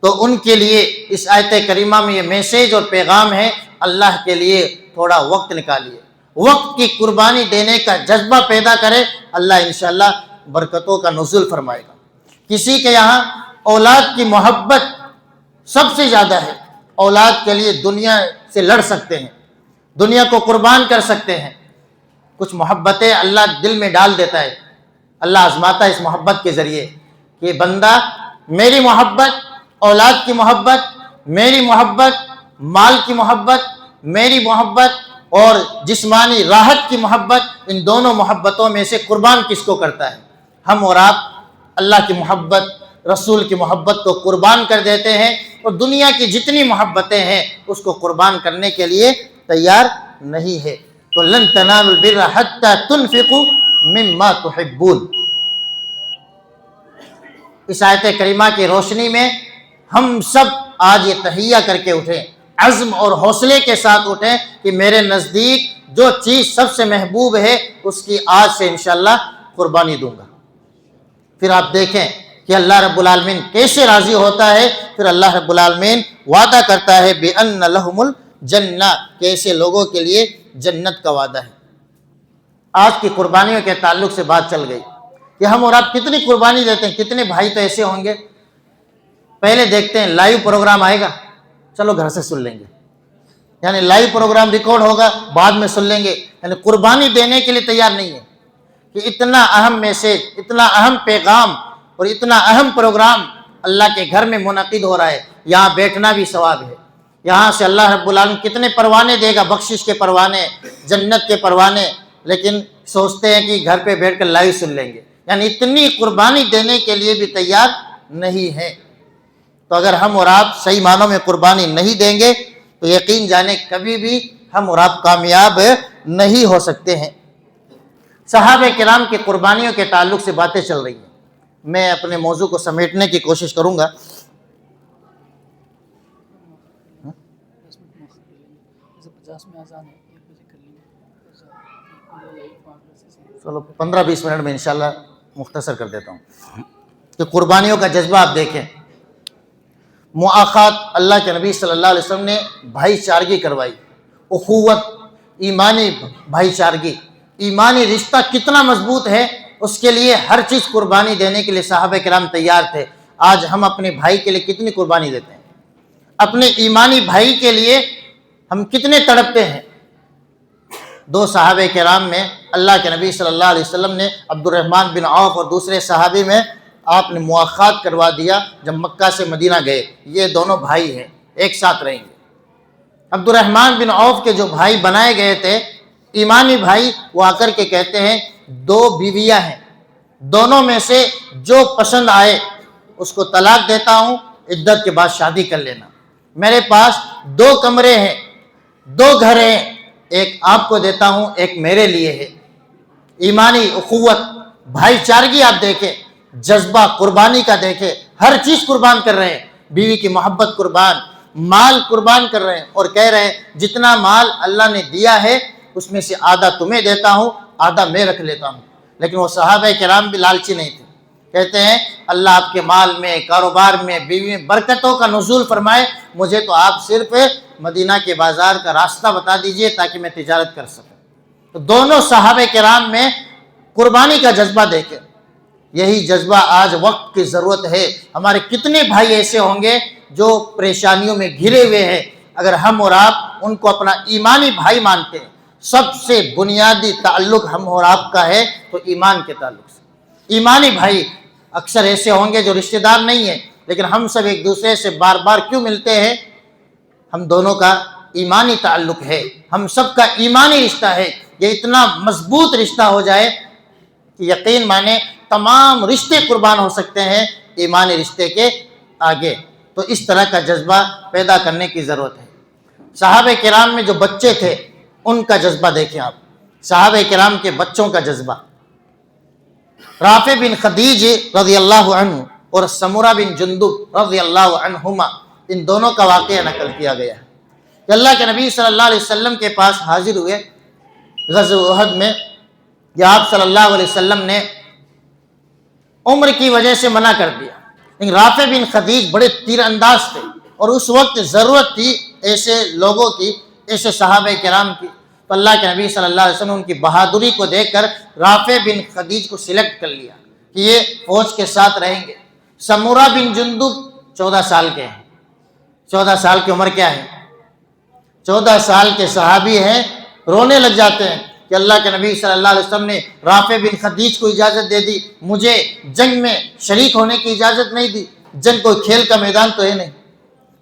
تو ان کے لیے اس آیت کریمہ میں یہ میسیج اور پیغام ہے، اللہ کے لیے تھوڑا وقت نکالیے، وقت کی قربانی دینے کا جذبہ پیدا کرے، اللہ انشاءاللہ برکتوں کا نزول فرمائے گا۔ کسی کے یہاں اولاد کی محبت سب سے زیادہ ہے، اولاد کے لیے دنیا سے لڑ سکتے ہیں، دنیا کو قربان کر سکتے ہیں۔ کچھ محبتیں اللہ دل میں ڈال دیتا ہے، اللہ آزماتا ہے اس محبت کے ذریعے کہ بندہ میری محبت، اولاد کی محبت، میری محبت، مال کی محبت، میری محبت اور جسمانی راحت کی محبت، ان دونوں محبتوں میں سے قربان کس کو کرتا ہے؟ ہم اور آپ اللہ کی محبت، رسول کی محبت کو قربان کر دیتے ہیں اور دنیا کی جتنی محبتیں ہیں اس کو قربان کرنے کے لیے تیار نہیں ہے۔ تو لن تنالوا البر حتى تنفقوا مما تحبون۔ اس آیت کریمہ کی روشنی میں ہم سب آج یہ تہیہ کر کے اٹھیں، عزم اور حوصلے کے ساتھ اٹھیں کہ میرے نزدیک جو چیز سب سے محبوب ہے اس کی آج سے انشاءاللہ قربانی دوں گا۔ پھر آپ دیکھیں کہ اللہ رب العالمین کیسے راضی ہوتا ہے۔ پھر اللہ رب العالمین وعدہ کرتا ہے بِأَنَّ لَهُمُ الْجَنَّةَ، کیسے لوگوں کے لیے جنت کا وعدہ ہے۔ آج کی قربانیوں کے تعلق سے بات چل گئی کہ ہم اور آپ کتنی قربانی دیتے ہیں۔ کتنے بھائی تو ایسے ہوں گے پہلے دیکھتے ہیں لائیو پروگرام آئے گا، چلو گھر سے سن لیں گے، یعنی لائیو پروگرام ریکارڈ ہوگا بعد میں سن لیں گے، یعنی قربانی دینے کے لیے تیار نہیں ہے کہ اتنا اہم میسیج، اتنا اہم پیغام اور اتنا اہم پروگرام اللہ کے گھر میں منعقد ہو رہا ہے، یہاں بیٹھنا بھی ثواب ہے۔ یہاں سے اللہ رب العالمین کتنے پروانے دے گا، بخشش کے پروانے، جنت کے پروانے، لیکن سوچتے ہیں کہ گھر پہ بیٹھ کر لائیو سن لیں گے، یعنی اتنی قربانی دینے کے لیے بھی تیار نہیں ہے۔ تو اگر ہم اور آپ صحیح معنوں میں قربانی نہیں دیں گے تو یقین جانے کبھی بھی ہم اور آپ کامیاب نہیں ہو سکتے ہیں۔ صحابہ کرام کی قربانیوں کے تعلق سے باتیں چل رہی ہیں، میں اپنے موضوع کو سمیٹنے کی کوشش کروں گا۔ چلو 15-20 منٹ میں انشاءاللہ مختصر کر دیتا ہوں کہ قربانیوں کا جذبہ آپ دیکھیں۔ مؤاخات، اللہ کے نبی صلی اللہ علیہ وسلم نے بھائی چارگی کروائی، اخوت، ایمانی بھائی چارگی، ایمانی رشتہ کتنا مضبوط ہے، اس کے لیے ہر چیز قربانی دینے کے لیے صحابہ کرام تیار تھے۔ آج ہم اپنے بھائی کے لیے کتنی قربانی دیتے ہیں، اپنے ایمانی بھائی کے لیے ہم کتنے تڑپتے ہیں۔ دو صحابہ کرام میں اللہ کے نبی صلی اللہ علیہ وسلم نے عبد الرحمن بن عوف اور دوسرے صحابی میں آپ نے مؤاخات کروا دیا جب مکہ سے مدینہ گئے، یہ دونوں بھائی ہیں، ایک ساتھ رہیں گے۔ عبد الرحمن بن عوف کے جو بھائی بنائے گئے تھے، ایمانی بھائی، وہ آ کر کے کہتے ہیں 2 بیویاں ہیں، دونوں میں سے جو پسند آئے اس کو طلاق دیتا ہوں، عدت کے بعد شادی کر لینا۔ میرے پاس 2 کمرے ہیں، 2 گھر ہیں، ایک آپ کو دیتا ہوں، ایک میرے لیے ہے۔ ایمانی اخوت، بھائی چارگی آپ دیکھیں، جذبہ قربانی کا دیکھیں، ہر چیز قربان کر رہے ہیں، بیوی کی محبت قربان، مال قربان کر رہے ہیں اور کہہ رہے ہیں جتنا مال اللہ نے دیا ہے اس میں سے آدھا تمہیں دیتا ہوں، آدھا میں رکھ لیتا ہوں۔ لیکن وہ صحابہ کرام بھی لالچی نہیں تھے، کہتے ہیں اللہ آپ کے مال میں، کاروبار میں، بیوی میں برکتوں کا نزول فرمائے، مجھے تو آپ صرف مدینہ کے بازار کا راستہ بتا دیجئے تاکہ میں تجارت کر سکوں۔ تو دونوں صحابہ کرام میں قربانی کا جذبہ دیکھیں۔ یہی جذبہ آج وقت کی ضرورت ہے۔ ہمارے کتنے بھائی ایسے ہوں گے جو پریشانیوں میں گھرے ہوئے ہیں، اگر ہم اور آپ ان کو اپنا ایمانی بھائی مانتے ہیں، سب سے بنیادی تعلق ہم اور آپ کا ہے تو ایمان کے تعلق سے۔ ایمانی بھائی اکثر ایسے ہوں گے جو رشتہ دار نہیں ہیں، لیکن ہم سب ایک دوسرے سے بار بار کیوں ملتے ہیں؟ ہم دونوں کا ایمانی تعلق ہے، ہم سب کا ایمانی رشتہ ہے۔ یہ اتنا مضبوط رشتہ ہو جائے کہ یقین مانے تمام رشتے قربان ہو سکتے ہیں ایمانی رشتے کے آگے۔ تو اس طرح کا جذبہ پیدا کرنے کی ضرورت ہے۔ صحابہ کرام میں جو بچے تھے ان کا جذبہ دیکھیں آپ، صحابہ کرام کے بچوں کا جذبہ۔ رافع بن خدیج رضی اللہ عنہ اور سمرہ بن جندب رضی اللہ عنہما، ان دونوں کا واقعہ نقل کیا گیا ہے کہ اللہ کے نبی صلی اللہ علیہ وسلم کے پاس حاضر ہوئے غزوہ احد میں، یا آپ صلی اللہ علیہ وسلم نے عمر کی وجہ سے منع کر دیا، لیکن رافع بن خدیج بڑے تیر انداز تھے اور اس وقت ضرورت تھی ایسے لوگوں کی، ایسے صحابہ کرام کی، تو اللہ کے نبی صلی اللہ علیہ وسلم ان کی بہادری کو دیکھ کر رافع بن خدیج کو سلیکٹ کر لیا کہ یہ فوج کے ساتھ رہیں گے۔ سمرہ بن جندب 14 سال کے ہیں، 14 سال کی عمر کیا ہے؟ 14 سال کے صحابی ہیں، رونے لگ جاتے ہیں کہ اللہ کے نبی صلی اللہ علیہ وسلم نے رافع بن خدیج کو اجازت دے دی، مجھے جنگ میں شریک ہونے کی اجازت نہیں دی۔ جنگ کوئی کھیل کا میدان تو ہے نہیں،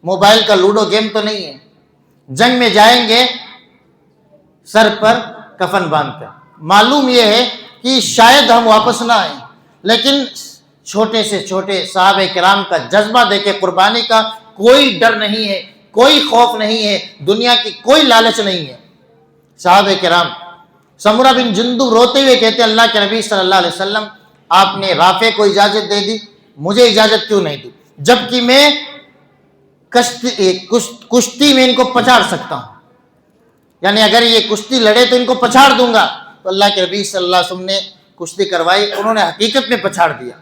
موبائل کا لوڈو گیم تو نہیں ہے، جنگ میں جائیں گے سر پر کفن باندھ کر، معلوم یہ ہے کہ شاید ہم واپس نہ آئیں، لیکن چھوٹے سے چھوٹے صحابہ کرام کا جذبہ دیکھے، قربانی کا کوئی ڈر نہیں ہے، کوئی خوف نہیں ہے، دنیا کی کوئی لالچ نہیں ہے۔ صحابہ کرام، سمرہ بن جندب روتے ہوئے کہتے ہیں اللہ کے نبی صلی اللہ علیہ وسلم آپ نے رافع کو اجازت دے دی، مجھے اجازت کیوں نہیں دی؟ جبکہ میں کشتی میں ان کو پچاڑ سکتا ہوں، یعنی اگر یہ کشتی لڑے تو ان کو پچھاڑ دوں گا۔ تو اللہ کے نبی صلی اللہ علیہ وسلم نے کشتی کروائی، انہوں نے حقیقت میں پچھاڑ دیا۔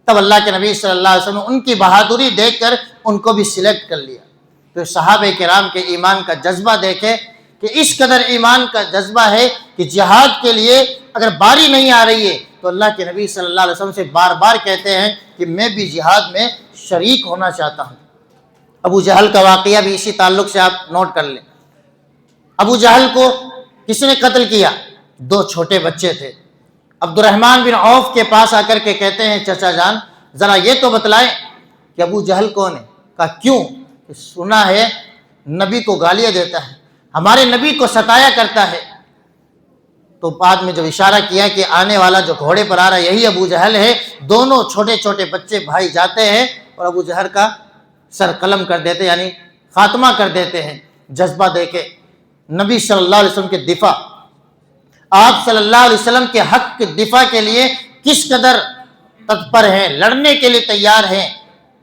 تب اللہ کے نبی صلی اللہ علیہ وسلم ان کی بہادری دیکھ کر ان کو بھی سلیکٹ کر لیا۔ تو صحابہ کرام کے ایمان کا جذبہ دیکھے کہ اس قدر ایمان کا جذبہ ہے کہ جہاد کے لیے اگر باری نہیں آ رہی ہے تو اللہ کے نبی صلی اللہ علیہ وسلم سے بار بار کہتے ہیں کہ میں بھی جہاد میں شریک ہونا چاہتا ہوں۔ ابو جہل کا واقعہ بھی اسی تعلق سے آپ نوٹ کر لیں۔ ابو جہل کو کس نے قتل کیا؟ 2 چھوٹے بچے تھے۔ عبد الرحمن بن عوف کے پاس آ کر کے کہتے ہیں چچا جان ذرا یہ تو بتلائیں کہ ابو جہل کون ہے؟ کہا کیوں؟ کہ سنا ہے نبی کو گالیاں دیتا ہے، ہمارے نبی کو ستایا کرتا ہے۔ تو بعد میں جب اشارہ کیا کہ آنے والا جو گھوڑے پر آ رہا ہے یہی ابو جہل ہے، دونوں چھوٹے چھوٹے بچے بھائی جاتے ہیں اور ابو جہل کا سر قلم کر دیتے، یعنی خاتمہ کر دیتے ہیں۔ جذبہ دے کے نبی صلی اللہ علیہ وسلم کے دفاع، آپ صلی اللہ علیہ وسلم کے حق کے دفاع کے لیے کس قدر تتپر ہیں، لڑنے کے لیے تیار ہیں۔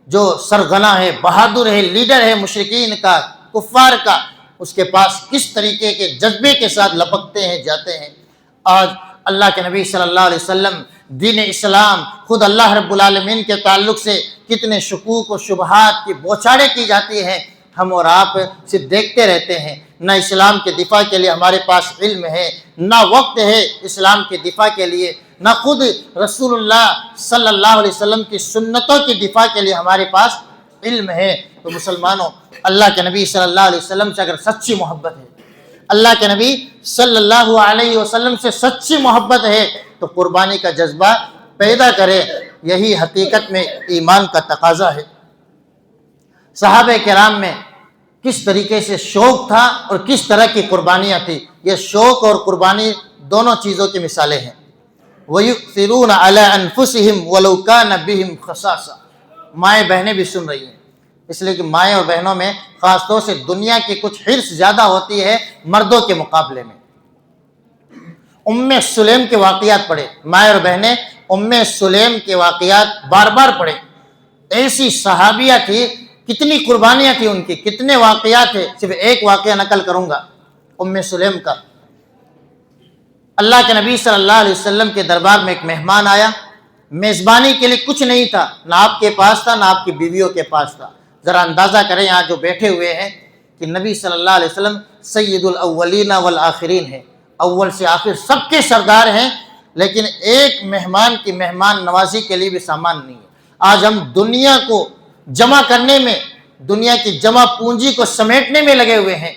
جو سرغنہ ہے، بہادر ہے، لیڈر ہے مشرکین کا، کفار کا، اس کے پاس کس طریقے کے جذبے کے ساتھ لپکتے ہیں، جاتے ہیں۔ آج اللہ کے نبی صلی اللہ علیہ وسلم، دین اسلام، خود اللہ رب العالمین کے تعلق سے کتنے شکوک و شبہات کی بوچھاڑیں کی جاتی ہیں، ہم اور آپ صرف دیکھتے رہتے ہیں۔ نہ اسلام کے دفاع کے لیے ہمارے پاس علم ہے، نہ وقت ہے اسلام کے دفاع کے لیے، نہ خود رسول اللہ صلی اللہ علیہ وسلم کی سنتوں کی دفاع کے لیے ہمارے پاس علم ہے۔ تو مسلمانوں، اللہ کے نبی صلی اللہ علیہ وسلم سے اگر سچی محبت ہے، اللہ کے نبی صلی اللہ علیہ وسلم سے سچی محبت ہے تو قربانی کا جذبہ پیدا کرے، یہی حقیقت میں ایمان کا تقاضا ہے۔ صحابہ کرام میں کس طریقے سے شوق تھا اور کس طرح کی قربانیاں تھی، یہ شوق اور قربانی دونوں چیزوں کی مثالیں ہیں۔ وَيُؤْثِرُونَ عَلَىٰ أَنفُسِهِمْ وَلَوْ كَانَ بِهِمْ خَصَاصَةٌ۔ مائیں بہنیں بھی سن رہی ہیں، اس لیے کہ مائیں اور بہنوں میں خاص طور سے دنیا کی کچھ حرص زیادہ ہوتی ہے مردوں کے مقابلے میں۔ سلیم کے واقعات پڑھے، مائیں اور بہنیں سلیم کے واقعات بار بار پڑھے۔ ایسی صحابیہ تھی، کتنی قربانیاں تھی ان کی، کتنے واقعات تھے۔ صرف ایک واقعہ نقل کروں گا سلیم کا۔ اللہ کے نبی صلی اللہ علیہ وسلم کے دربار میں ایک مہمان آیا، میزبانی کے لیے کچھ نہیں تھا، نہ آپ کے پاس تھا نہ آپ کی بیویوں کے پاس تھا۔ ذرا اندازہ کریں یہاں جو بیٹھے ہوئے ہیں کہ نبی صلی اللہ علیہ وسلم سید الاولین والآخرین ہیں، اول سے آخر سب کے سردار ہیں، لیکن ایک مہمان کی مہمان نوازی کے لیے بھی سامان نہیں ہے۔ آج ہم دنیا کو جمع کرنے میں، دنیا کی جمع پونجی کو سمیٹنے میں لگے ہوئے ہیں،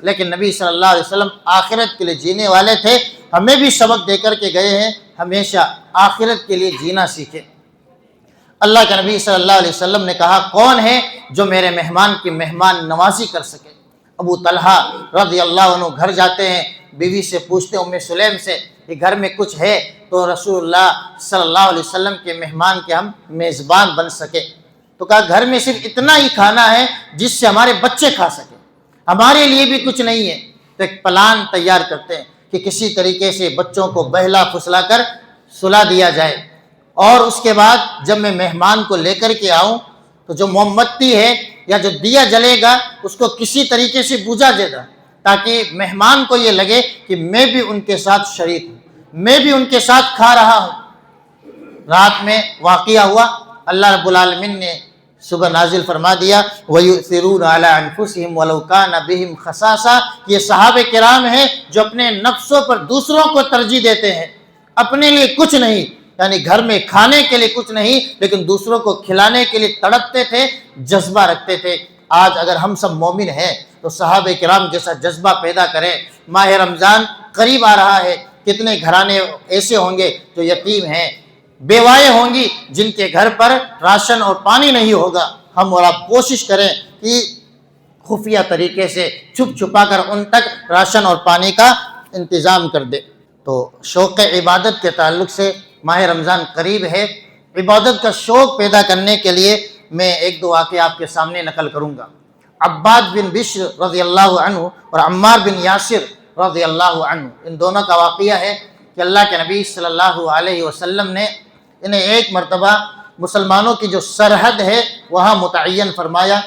لیکن نبی صلی اللہ علیہ وسلم آخرت کے لیے جینے والے تھے۔ ہمیں بھی سبق دے کر کے گئے ہیں، ہمیشہ آخرت کے لیے جینا سیکھیں۔ اللہ کے نبی صلی اللہ علیہ وسلم نے کہا، کون ہے جو میرے مہمان کی مہمان نوازی کر سکے؟ ابو طلحہ رضی اللہ عنہ گھر جاتے ہیں، بیوی سے پوچھتے ام سلیم سے کہ گھر میں کچھ ہے تو رسول اللہ صلی اللہ علیہ وسلم کے مہمان کے ہم میزبان بن سکے۔ تو کہا گھر میں صرف اتنا ہی کھانا ہے جس سے ہمارے بچے کھا سکیں، ہمارے لیے بھی کچھ نہیں ہے۔ تو ایک پلان تیار کرتے ہیں کہ کسی طریقے سے بچوں کو بہلا پھسلا کر سلا دیا جائے، اور اس کے بعد جب میں مہمان کو لے کر کے آؤں تو جو موم بتی ہے یا جو دیا جلے گا اس کو کسی طریقے سے بجھا دے گا، تاکہ مہمان کو یہ لگے کہ میں بھی ان کے ساتھ شریک ہوں، میں بھی ان کے ساتھ کھا رہا ہوں۔ رات میں واقعہ ہوا، اللہ رب العالمین نے صبح نازل فرما دیا، وَيُؤْثِرُونَ عَلَىٰ أَنفُسِهِمْ وَلَوْ كَانَ بِهِمْ خَصَاصَةٌ۔ یہ صحابہ کرام ہیں جو اپنے نفسوں پر دوسروں کو ترجیح دیتے ہیں، اپنے لیے کچھ نہیں، یعنی گھر میں کھانے کے لیے کچھ نہیں، لیکن دوسروں کو کھلانے کے لیے تڑپتے تھے، جذبہ رکھتے تھے۔ آج اگر ہم سب مومن ہیں تو صحابہ کرام جیسا جذبہ پیدا کریں۔ ماہ رمضان قریب آ رہا ہے، کتنے گھرانے ایسے ہوں گے جو یتیم ہیں، بیوائیں ہوں گی جن کے گھر پر راشن اور پانی نہیں ہوگا۔ ہم اور آپ کوشش کریں کہ خفیہ طریقے سے چھپ چھپا کر ان تک راشن اور پانی کا انتظام کر دے۔ تو شوق عبادت کے تعلق سے ماہ رمضان قریب ہے، عبادت کا شوق پیدا کرنے کے لیے میں ایک دو واقعے آپ کے سامنے نقل کروں گا۔ عباد بن بشر رضی اللہ عنہ اور عمار بن یاسر رضی اللہ عنہ، ان دونوں کا واقعہ ہے کہ اللہ کے نبی صلی اللہ علیہ وسلم نے انہیں ایک مرتبہ مسلمانوں کی جو سرحد ہے وہاں متعین فرمایا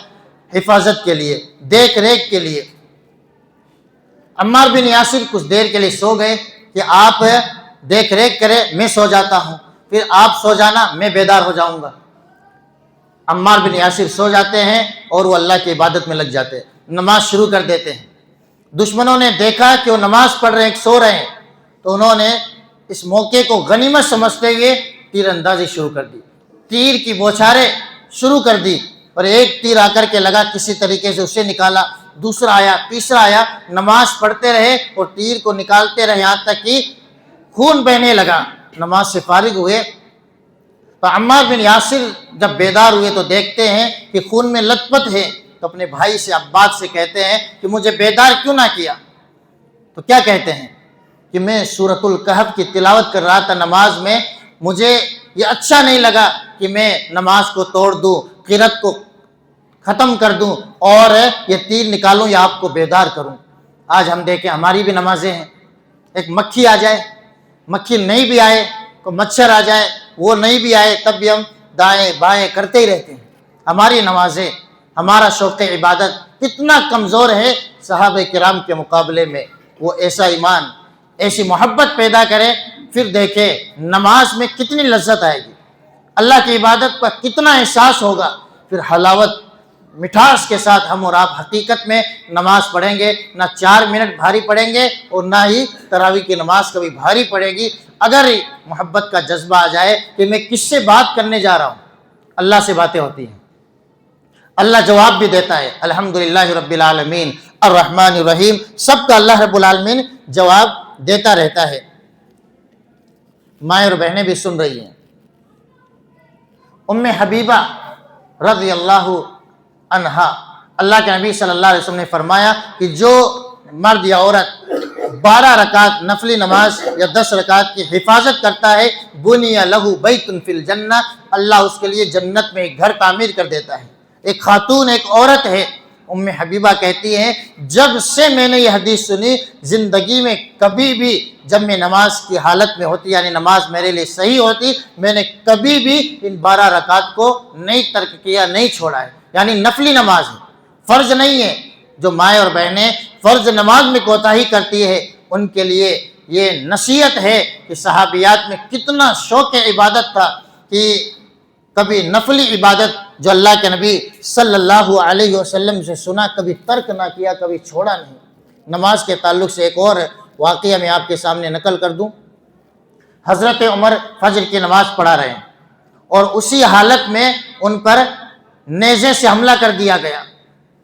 حفاظت کے لیے، دیکھ ریکھ کے لیے۔ عمار بن یاسر کچھ دیر کے لیے سو گئے کہ آپ دیکھ ریکھ کریں، میں سو جاتا ہوں، پھر آپ سو جانا، میں بیدار ہو جاؤں گا۔ عمار بن یاسر سو جاتے ہیں اور وہ اللہ کی عبادت میں لگ جاتے ہیں، نماز شروع کر دیتے ہیں۔ دشمنوں نے دیکھا کہ وہ نماز پڑھ رہے ہیں، سو رہے ہیں، تو انہوں نے اس موقع کو غنیمت سمجھتے ہوئے تیر اندازی شروع کر دی، تیر کی بوچھاریں شروع کر دی، اور ایک تیر آ کر کے لگا، کسی طریقے سے اسے نکالا، دوسرا آیا، تیسرا آیا، نماز پڑھتے رہے اور تیر کو نکالتے رہے یہاں تک کہ خون بہنے لگا۔ نماز سے فارغ ہوئے تو عمار بن یاسر جب بیدار ہوئے تو دیکھتے ہیں کہ خون میں لت پت ہے، تو اپنے بھائی سے عباد سے کہتے ہیں کہ مجھے بیدار کیوں نہ کیا؟ تو کیا کہتے ہیں کہ میں سورۃ الکہف کی تلاوت کر رہا تھا نماز میں، مجھے یہ اچھا نہیں لگا کہ میں نماز کو توڑ دوں، قرات کو ختم کر دوں اور یہ تیر نکالوں یا آپ کو بیدار کروں۔ آج ہم دیکھیں ہماری بھی نمازیں ہیں، ایک مکھی آ جائے، مکھی نہیں بھی آئے، کوئی مچھر آ جائے، وہ نہیں بھی آئے، تب بھی ہم دائیں بائیں کرتے ہی رہتے ہیں۔ ہماری نمازیں، ہمارا شوق عبادت کتنا کمزور ہے صحابہ کرام کے مقابلے میں۔ وہ ایسا ایمان، ایسی محبت پیدا کرے، پھر دیکھے نماز میں کتنی لذت آئے گی، اللہ کی عبادت کا کتنا احساس ہوگا، پھر حلاوت مٹھاس کے ساتھ ہم اور آپ حقیقت میں نماز پڑھیں گے۔ نہ 4 منٹ بھاری پڑیں گے اور نہ ہی تراویح کی نماز کبھی بھاری پڑے گی، اگر محبت کا جذبہ آ جائے کہ میں کس سے بات کرنے جا رہا ہوں۔ اللہ سے باتیں ہوتی ہیں، اللہ جواب بھی دیتا ہے، الحمدللہ رب العالمین الرحمن الرحیم، سب کا اللہ رب العالمین جواب دیتا رہتا ہے۔ مائیں اور بہنیں بھی سن رہی ہیں۔ ام حبیبہ رضی اللہ عنہا، اللہ کے نبی صلی اللہ علیہ وسلم نے فرمایا کہ جو مرد یا عورت 12 رکعت نفلی نماز یا 10 رکعت کی حفاظت کرتا ہے، بنی لہ بیت فی الجنہ، اللہ اس کے لیے جنت میں ایک گھر تعمیر کر دیتا ہے۔ ایک خاتون، ایک عورت ہے، ام حبیبہ کہتی ہیں جب سے میں نے یہ حدیث سنی، زندگی میں کبھی بھی جب میں نماز کی حالت میں ہوتی، یعنی نماز میرے لیے صحیح ہوتی، میں نے کبھی بھی ان 12 رکعت کو نہیں ترک کیا، نہیں چھوڑا ہے۔ یعنی نفلی نماز ہے، فرض نہیں ہے۔ جو مائیں اور بہنیں فرض نماز میں کوتاہی کرتی ہے، ان کے لیے یہ نصیحت ہے کہ صحابیات میں کتنا شوق عبادت تھا کہ کبھی نفلی عبادت جو اللہ کے نبی صلی اللہ علیہ وسلم سے سنا، کبھی ترک نہ کیا، کبھی چھوڑا نہیں۔ نماز کے تعلق سے ایک اور واقعہ میں آپ کے سامنے نقل کر دوں۔ حضرت عمر فجر کی نماز پڑھا رہے ہیں اور اسی حالت میں ان پر نیزے سے حملہ کر دیا گیا،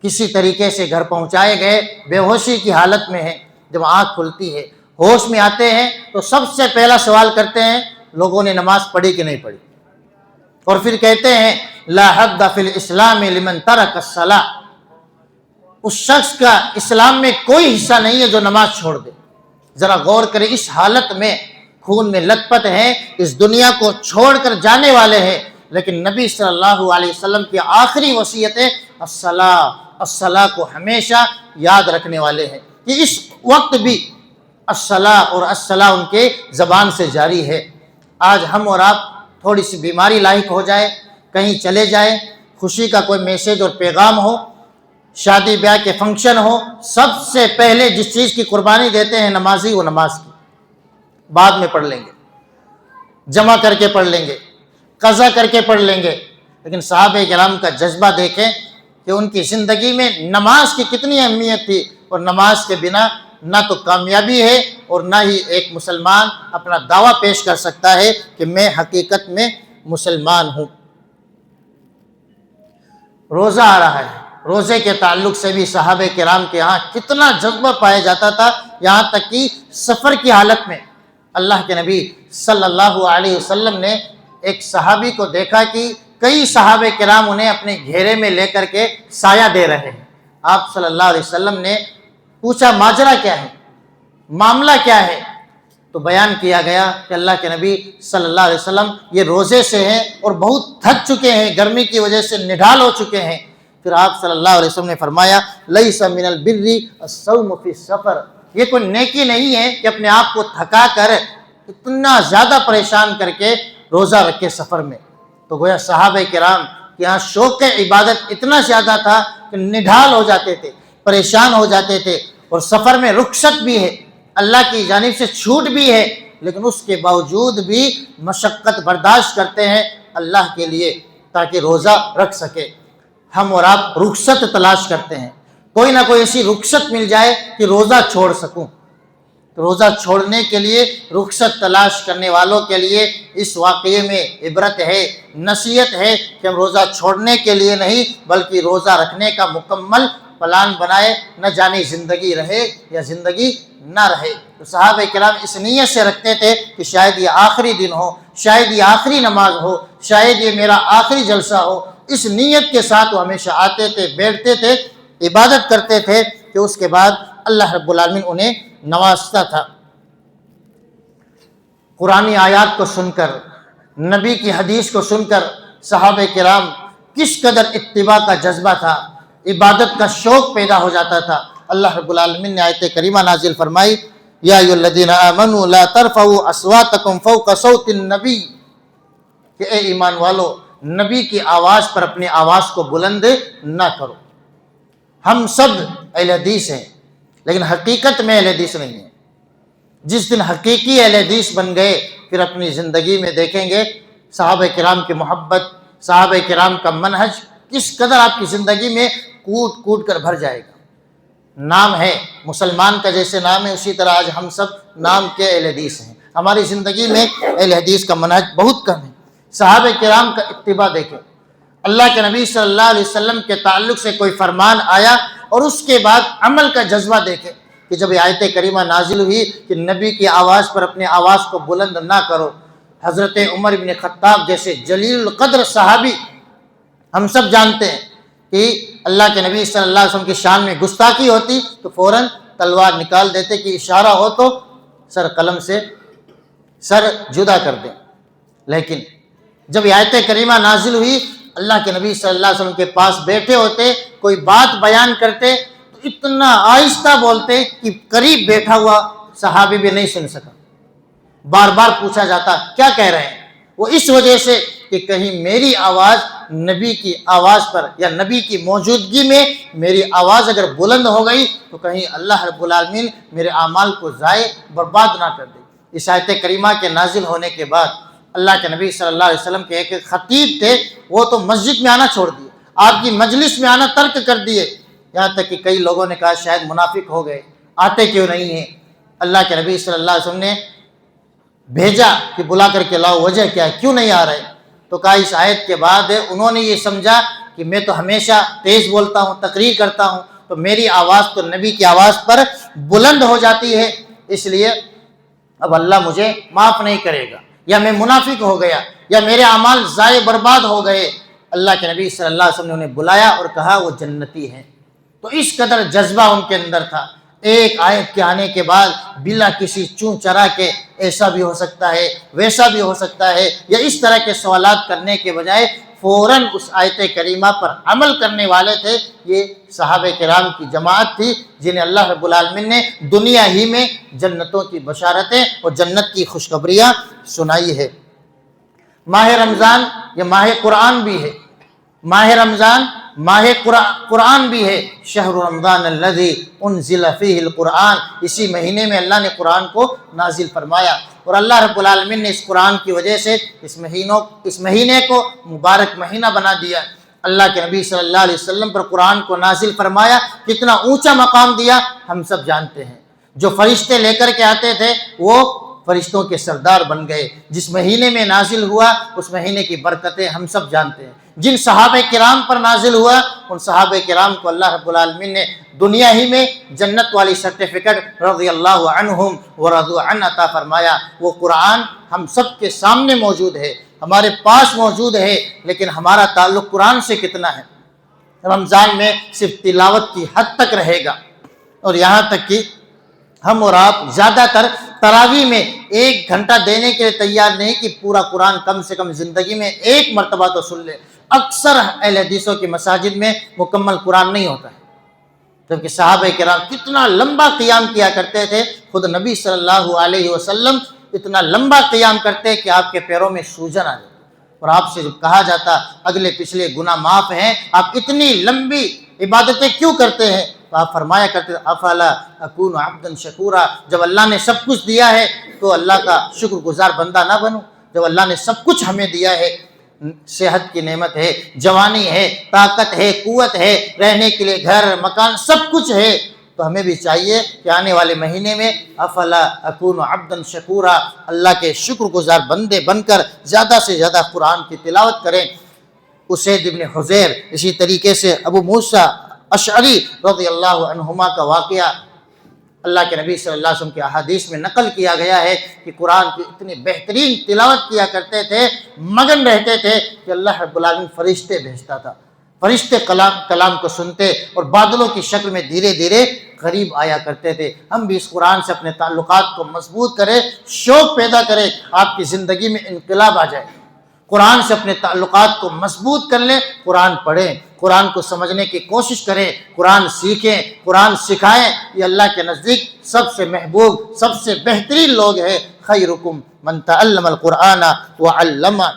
کسی طریقے سے گھر پہنچائے گئے، بے ہوشی کی حالت میں ہیں۔ جب آنکھ کھلتی ہے، ہوش میں آتے ہیں تو سب سے پہلا سوال کرتے ہیں لوگوں نے نماز پڑھی کہ نہیں پڑھی، اور پھر کہتے ہیں لا حد فی الاسلام لمن ترک الصلاۃ، اس شخص کا اسلام میں کوئی حصہ نہیں ہے جو نماز چھوڑ دے۔ ذرا غور کریں، اس حالت میں خون میں لت پت ہیں، اس دنیا کو چھوڑ کر جانے والے ہیں، لیکن نبی صلی اللہ علیہ وسلم کی آخری وصیت ہے الصلاۃ کو ہمیشہ یاد رکھنے والے ہیں کہ اس وقت بھی الصلاۃ اور الصلاۃ ان کے زبان سے جاری ہے۔ آج ہم اور آپ تھوڑی سی بیماری لاحق ہو جائے، کہیں چلے جائیں، خوشی کا کوئی میسیج اور پیغام ہو، شادی بیاہ کے فنکشن ہو، سب سے پہلے جس چیز کی قربانی دیتے ہیں نمازی، وہ نماز کی، بعد میں پڑھ لیں گے، جمع کر کے پڑھ لیں گے، قضا کر کے پڑھ لیں گے۔ لیکن صحابہ کرام کا جذبہ دیکھیں کہ ان کی زندگی میں نماز کی کتنی اہمیت تھی، اور نماز کے بنا نہ تو کامیابی ہے اور نہ ہی ایک مسلمان اپنا دعویٰ پیش کر سکتا ہے کہ میں حقیقت میں مسلمان ہوں۔ روزہ آ رہا ہے، روزے کے تعلق سے بھی صحابہ کرام کے ہاں کتنا جذبہ پایا جاتا تھا، یہاں تک کہ سفر کی حالت میں اللہ کے نبی صلی اللہ علیہ وسلم نے ایک صحابی کو دیکھا کہ کئی صحابہ کرام انہیں اپنے گھیرے میں لے کر کے سایہ دے رہے ہیں۔ آپ صلی اللہ علیہ وسلم نے پوچھا ماجرا کیا ہے، معاملہ کیا ہے؟ تو بیان کیا گیا کہ اللہ کے نبی صلی اللہ علیہ وسلم یہ روزے سے ہیں اور بہت تھک چکے ہیں، گرمی کی وجہ سے نڈھال ہو چکے ہیں۔ پھر آپ صلی اللہ علیہ وسلم نے فرمایا لیس من البر الصوم فی السفر، یہ کوئی نیکی نہیں ہے کہ اپنے آپ کو تھکا کر اتنا زیادہ پریشان کر کے روزہ رکھے سفر میں۔ تو گویا صحابہ کرام کے یہاں شوق عبادت اتنا زیادہ تھا کہ نڈھال ہو جاتے تھے، پریشان ہو جاتے تھے، اور سفر میں رخصت بھی ہے، اللہ کی جانب سے چھوٹ بھی ہے، لیکن اس کے باوجود بھی مشقت برداشت کرتے ہیں اللہ کے لیے تاکہ روزہ رکھ سکے۔ ہم اور آپ رخصت تلاش کرتے ہیں، کوئی نہ کوئی ایسی رخصت مل جائے کہ روزہ چھوڑ سکوں۔ روزہ چھوڑنے کے لیے رخصت تلاش کرنے والوں کے لیے اس واقعے میں عبرت ہے، نصیحت ہے کہ ہم روزہ چھوڑنے کے لیے نہیں بلکہ روزہ رکھنے کا مکمل پلان بنائے، نہ جانے زندگی رہے یا زندگی نہ رہے۔ تو صحابہ کرام اس نیت سے رکھتے تھے کہ شاید یہ آخری دن ہو، شاید یہ آخری نماز ہو، شاید یہ میرا آخری جلسہ ہو، اس نیت کے ساتھ وہ ہمیشہ آتے تھے، بیٹھتے تھے، عبادت کرتے تھے کہ اس کے بعد اللہ رب العالمین انہیں نوازتا تھا۔ قرآنی آیات کو سن کر، نبی کی حدیث کو سن کر صحابہ کرام کس قدر اتباع کا جذبہ تھا، عبادت کا شوق پیدا ہو جاتا تھا۔ اللہ رب العالمین نے آیت کریمہ نازل فرمائی یا ایھا الذین آمنوا لا ترفعوا اصواتکم فوق صوت النبی، کہ اے ایمان والو نبی کی آواز پر اپنی آواز کو بلند نہ کرو۔ ہم سب اہل حدیث ہیں لیکن حقیقت میں اہل حدیث نہیں ہیں۔ جس دن حقیقی اہل حدیث بن گئے پھر اپنی زندگی میں دیکھیں گے صحابہ کرام کی محبت، صحابہ کرام کا منہج کس قدر آپ کی زندگی میں کوٹ کوٹ کر بھر جائے گا۔ نام ہے مسلمان کا، جیسے نام ہے اسی طرح آج ہم سب نام کے اہل حدیث ہیں، ہماری زندگی میں اہل حدیث کا منہج بہت کم ہے۔ صحابہ کرام کا اتباع دیکھیں، اللہ کے نبی صلی اللہ علیہ وسلم کے تعلق سے کوئی فرمان آیا اور اس کے بعد عمل کا جذبہ دیکھیں کہ جب یہ آیت کریمہ نازل ہوئی کہ نبی کی آواز پر اپنی آواز کو بلند نہ کرو، حضرت عمر بن خطاب جیسے جلیل القدر صحابی، ہم سب جانتے ہیں کہ اللہ کے نبی صلی اللہ علیہ وسلم کی شان میں گستاخی ہوتی تو فوراً تلوار نکال دیتے کہ اشارہ ہو تو سر قلم سے سر جدا کر دیں۔ لیکن جب یہ آیت کریمہ نازل ہوئی اللہ کے نبی صلی اللہ علیہ وسلم کے پاس بیٹھے ہوتے، کوئی بات بیان کرتے تو اتنا آہستہ بولتے کہ قریب بیٹھا ہوا صحابی بھی نہیں سن سکا، بار بار پوچھا جاتا کیا کہہ رہے ہیں، وہ اس وجہ سے کہ کہیں میری آواز نبی کی آواز پر یا نبی کی موجودگی میں میری آواز اگر بلند ہو گئی تو کہیں اللہ رب العالمین میرے اعمال کو ضائع برباد نہ کر دے۔ اس آیت کریمہ کے نازل ہونے کے بعد اللہ کے نبی صلی اللہ علیہ وسلم کے ایک خطیب تھے، وہ تو مسجد میں آنا چھوڑ دیے، آپ کی مجلس میں آنا ترک کر دیے، یہاں تک کہ کئی لوگوں نے کہا شاید منافق ہو گئے، آتے کیوں نہیں ہیں۔ اللہ کے نبی صلی اللہ علیہ وسلم نے بھیجا کہ بلا کر کے لاؤ، وجہ کیا ہے، کیوں نہیں آ رہے؟ تو کہا اس آیت کے بعد انہوں نے یہ سمجھا کہ میں تو ہمیشہ تیز بولتا ہوں، تقریر کرتا ہوں، تو میری آواز تو نبی کی آواز پر بلند ہو جاتی ہے، اس لیے اب اللہ مجھے معاف نہیں کرے گا، یا میں منافق ہو گیا، یا میرے اعمال ضائع برباد ہو گئے۔ اللہ کے نبی صلی اللہ علیہ وسلم نے انہیں بلایا اور کہا وہ جنتی ہیں۔ تو اس قدر جذبہ ان کے اندر تھا، ایک آیت کے آنے کے بعد بلا کسی چون چرا کے ایسا بھی ہو سکتا ہے، ویسا بھی ہو سکتا ہے، یا اس طرح کے سوالات کرنے کے بجائے فوراً اس آیت کریمہ پر عمل کرنے والے تھے۔ یہ صحابہ کرام کی جماعت تھی جنہیں اللہ رب العالمین نے دنیا ہی میں جنتوں کی بشارتیں اور جنت کی خوشخبریاں سنائی ہے۔ ماہ رمضان یہ ماہ قرآن بھی ہے، ماہ رمضان ماہ قرآن بھی ہے۔ شہر رمضان الذی انزل فیہ القرآن، اسی مہینے میں اللہ نے قرآن کو نازل فرمایا، اور اللہ رب العالمین نے اس قرآن کی وجہ سے اس مہینے کو مبارک مہینہ بنا دیا۔ اللہ کے نبی صلی اللہ علیہ وسلم پر قرآن کو نازل فرمایا، کتنا اونچا مقام دیا ہم سب جانتے ہیں۔ جو فرشتے لے کر کے آتے تھے وہ فرشتوں کے سردار بن گئے۔ جس مہینے میں نازل ہوا اس مہینے کی برکتیں ہم سب جانتے ہیں۔ جن صحابہ کرام پر نازل ہوا ان صحابہ کرام کو اللہ رب العالمین نے دنیا ہی میں جنت والی سرٹیفکیٹ رضی اللہ عنہم ورضوا عنہ عطا فرمایا۔ وہ قرآن ہم سب کے سامنے موجود ہے، ہمارے پاس موجود ہے، لیکن ہمارا تعلق قرآن سے کتنا ہے؟ رمضان میں صرف تلاوت کی حد تک رہے گا، اور یہاں تک کہ ہم اور آپ زیادہ تر تراویح میں 1 گھنٹہ دینے کے لیے تیار نہیں کہ پورا قرآن کم سے کم زندگی میں 1 مرتبہ تو سن لے۔ اکثر اہل حدیثوں کی مساجد میں مکمل قرآن نہیں ہوتا ہے، جبکہ صحابہ کرام کتنا لمبا قیام کیا کرتے تھے۔ خود نبی صلی اللہ علیہ وسلم اتنا لمبا قیام کرتے کہ آپ کے پیروں میں سوجن آ جاتی، اور آپ سے جب کہا جاتا اگلے پچھلے گناہ معاف ہیں، آپ اتنی لمبی عبادتیں کیوں کرتے ہیں؟ تو آپ فرمایا کرتے افلا اکون عبدا شکورا، جب اللہ نے سب کچھ دیا ہے تو اللہ کا شکر گزار بندہ نہ بنوں؟ جب اللہ نے سب کچھ ہمیں دیا ہے، صحت کی نعمت ہے، جوانی ہے، طاقت ہے، قوت ہے، رہنے کے لیے گھر مکان سب کچھ ہے، تو ہمیں بھی چاہیے کہ آنے والے مہینے میں افلا اکون عبدا شکورا، اللہ کے شکر گزار بندے بن کر زیادہ سے زیادہ قرآن کی تلاوت کریں۔ اسید بن حضیر، اسی طریقے سے ابو موسیٰ اشعری رضی اللہ عنہما کا واقعہ اللہ کے نبی صلی اللہ علیہ وسلم کی احادیث میں نقل کیا گیا ہے کہ قرآن کی اتنی بہترین تلاوت کیا کرتے تھے، مگن رہتے تھے کہ اللہ رب العالمین فرشتے بھیجتا تھا، فرشتے کلام کو سنتے اور بادلوں کی شکل میں دھیرے دھیرے قریب آیا کرتے تھے۔ ہم بھی اس قرآن سے اپنے تعلقات کو مضبوط کریں، شوق پیدا کریں، آپ کی زندگی میں انقلاب آ جائے۔ قرآن سے اپنے تعلقات کو مضبوط کر لیں، قرآن پڑھیں، قرآن کو سمجھنے کی کوشش کریں، قرآن سیکھیں، قرآن سکھائیں۔ یہ اللہ کے نزدیک سب سے محبوب، سب سے بہترین لوگ ہیں۔ خیرکم من تعلم القرآن وعلمہ۔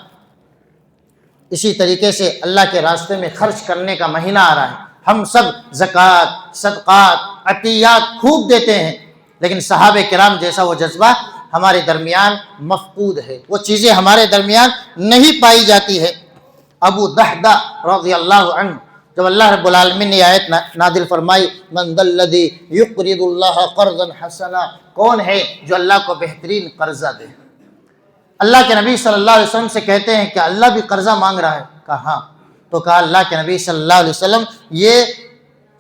اسی طریقے سے اللہ کے راستے میں خرچ کرنے کا مہینہ آ رہا ہے، ہم سب زکوٰۃ، صدقات، عطیات خوب دیتے ہیں، لیکن صحابہ کرام جیسا وہ جذبہ ہمارے درمیان مفقود ہے، وہ چیزیں ہمارے درمیان نہیں پائی جاتی ہے۔ ابو دحدہ رضی اللہ عنہ، جب اللہ رب العالمین نے آیت نازل فرمائی من ذا الذی یقرض اللہ قرضا حسنا، کون ہے جو اللہ کو بہترین قرضہ دے؟ اللہ کے نبی صلی اللہ علیہ وسلم سے کہتے ہیں کہ اللہ بھی قرضہ مانگ رہا ہے؟ کہا ہاں۔ تو کہا اللہ کے نبی صلی اللہ علیہ وسلم یہ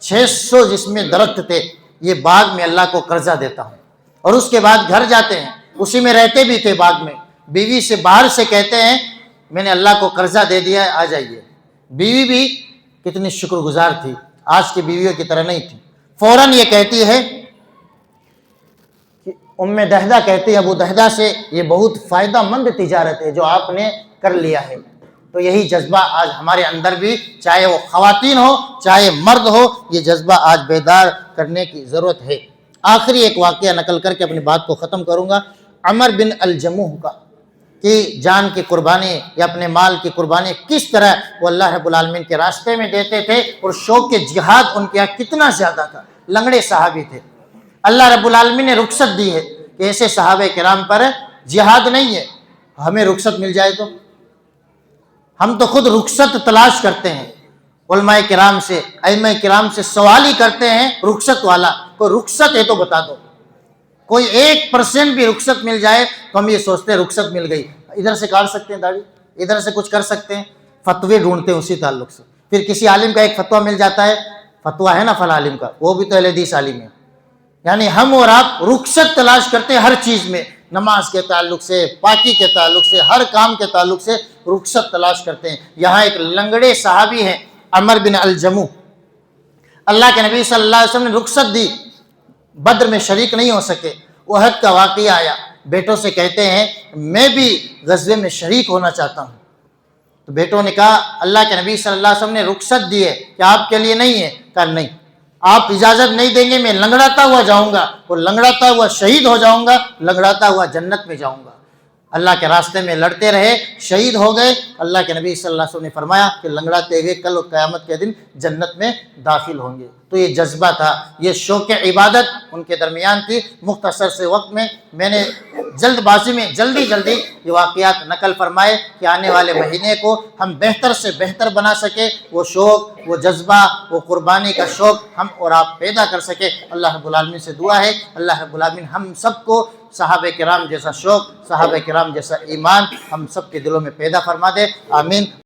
600 جس میں درخت تھے، یہ باغ میں اللہ کو قرضہ دیتا ہوں، اور اس کے بعد گھر جاتے ہیں، اسی میں رہتے بھی تھے باغ میں، بیوی سے باہر سے کہتے ہیں میں نے اللہ کو قرضہ دے دیا ہے، آ جائیے۔ بیوی بھی کتنی شکر گزار تھی، آج کی بیویوں کی طرح نہیں تھی، فوراً یہ کہتی ہے کہ ام دحدہ کہتی ہے ابو دحدہ سے یہ بہت فائدہ مند تجارت ہے جو آپ نے کر لیا ہے۔ تو یہی جذبہ آج ہمارے اندر بھی، چاہے وہ خواتین ہو چاہے مرد ہو، یہ جذبہ آج بیدار کرنے کی ضرورت ہے۔ آخری ایک واقعہ نقل کر کے اپنی بات کو ختم کروں گا، عمر بن الجموح کا، کہ جان کی قربانی یا اپنے مال کی قربانی کس طرح وہ اللہ رب العالمین کے راستے میں دیتے تھے، اور شوق کے جہاد ان کے یہاں کتنا زیادہ تھا۔ لنگڑے صحابی تھے، اللہ رب العالمین نے رخصت دی ہے کہ ایسے صحابہ کرام پر جہاد نہیں ہے۔ ہمیں رخصت مل جائے تو ہم تو خود رخصت تلاش کرتے ہیں، علماء کرام سے، ائمہ کرام سے سوال ہی کرتے ہیں رخصت والا، کوئی رخصت ہے تو بتا دو۔ کوئی 1% بھی رخصت مل جائے تو ہم یہ سوچتے ہیں رخصت مل گئی، ادھر سے کاٹ سکتے ہیں داڑھی، ادھر سے کچھ کر سکتے ہیں، فتوے ڈھونڈتے ہیں اسی تعلق سے۔ پھر کسی عالم کا ایک فتویٰ مل جاتا ہے، فتویٰ ہے نا فلاں عالم کا، وہ بھی تو اہل حدیث عالم ہے۔ یعنی ہم اور آپ رخصت تلاش کرتے ہیں ہر چیز میں، نماز کے تعلق سے، پاکی کے تعلق سے، ہر کام کے تعلق سے رخصت تلاش کرتے ہیں۔ یہاں ایک لنگڑے صحابی ہیں عمر بن الجمو، اللہ کے نبی صلی اللہ علیہ وسلم نے رخصت دی، بدر میں شریک نہیں ہو سکے، احد کا واقعہ آیا، بیٹوں سے کہتے ہیں میں بھی غزوے میں شریک ہونا چاہتا ہوں۔ تو بیٹوں نے کہا اللہ کے نبی صلی اللہ علیہ وسلم نے رخصت دی ہے، کیا آپ کے لیے نہیں ہے؟ کہا نہیں، آپ اجازت نہیں دیں گے میں لنگڑاتا ہوا جاؤں گا، اور لنگڑاتا ہوا شہید ہو جاؤں گا، لنگڑاتا ہوا جنت میں جاؤں گا۔ اللہ کے راستے میں لڑتے رہے، شہید ہو گئے۔ اللہ کے نبی صلی اللہ علیہ وسلم نے فرمایا کہ لنگڑاتے ہوئے کل قیامت کے دن جنت میں داخل ہوں گے۔ تو یہ جذبہ تھا، یہ شوق عبادت ان کے درمیان تھی۔ مختصر سے وقت میں میں نے جلد بازی میں جلدی یہ واقعات نقل فرمائے کہ آنے والے مہینے کو ہم بہتر سے بہتر بنا سکے، وہ شوق، وہ جذبہ، وہ قربانی کا شوق ہم اور آپ پیدا کر سکے۔ اللہ رب العالمین سے دعا ہے اللہ رب العالمین ہم سب کو صحابہ کرام جیسا شوق، صحابہ کرام جیسا ایمان ہم سب کے دلوں میں پیدا فرما دے، آمین۔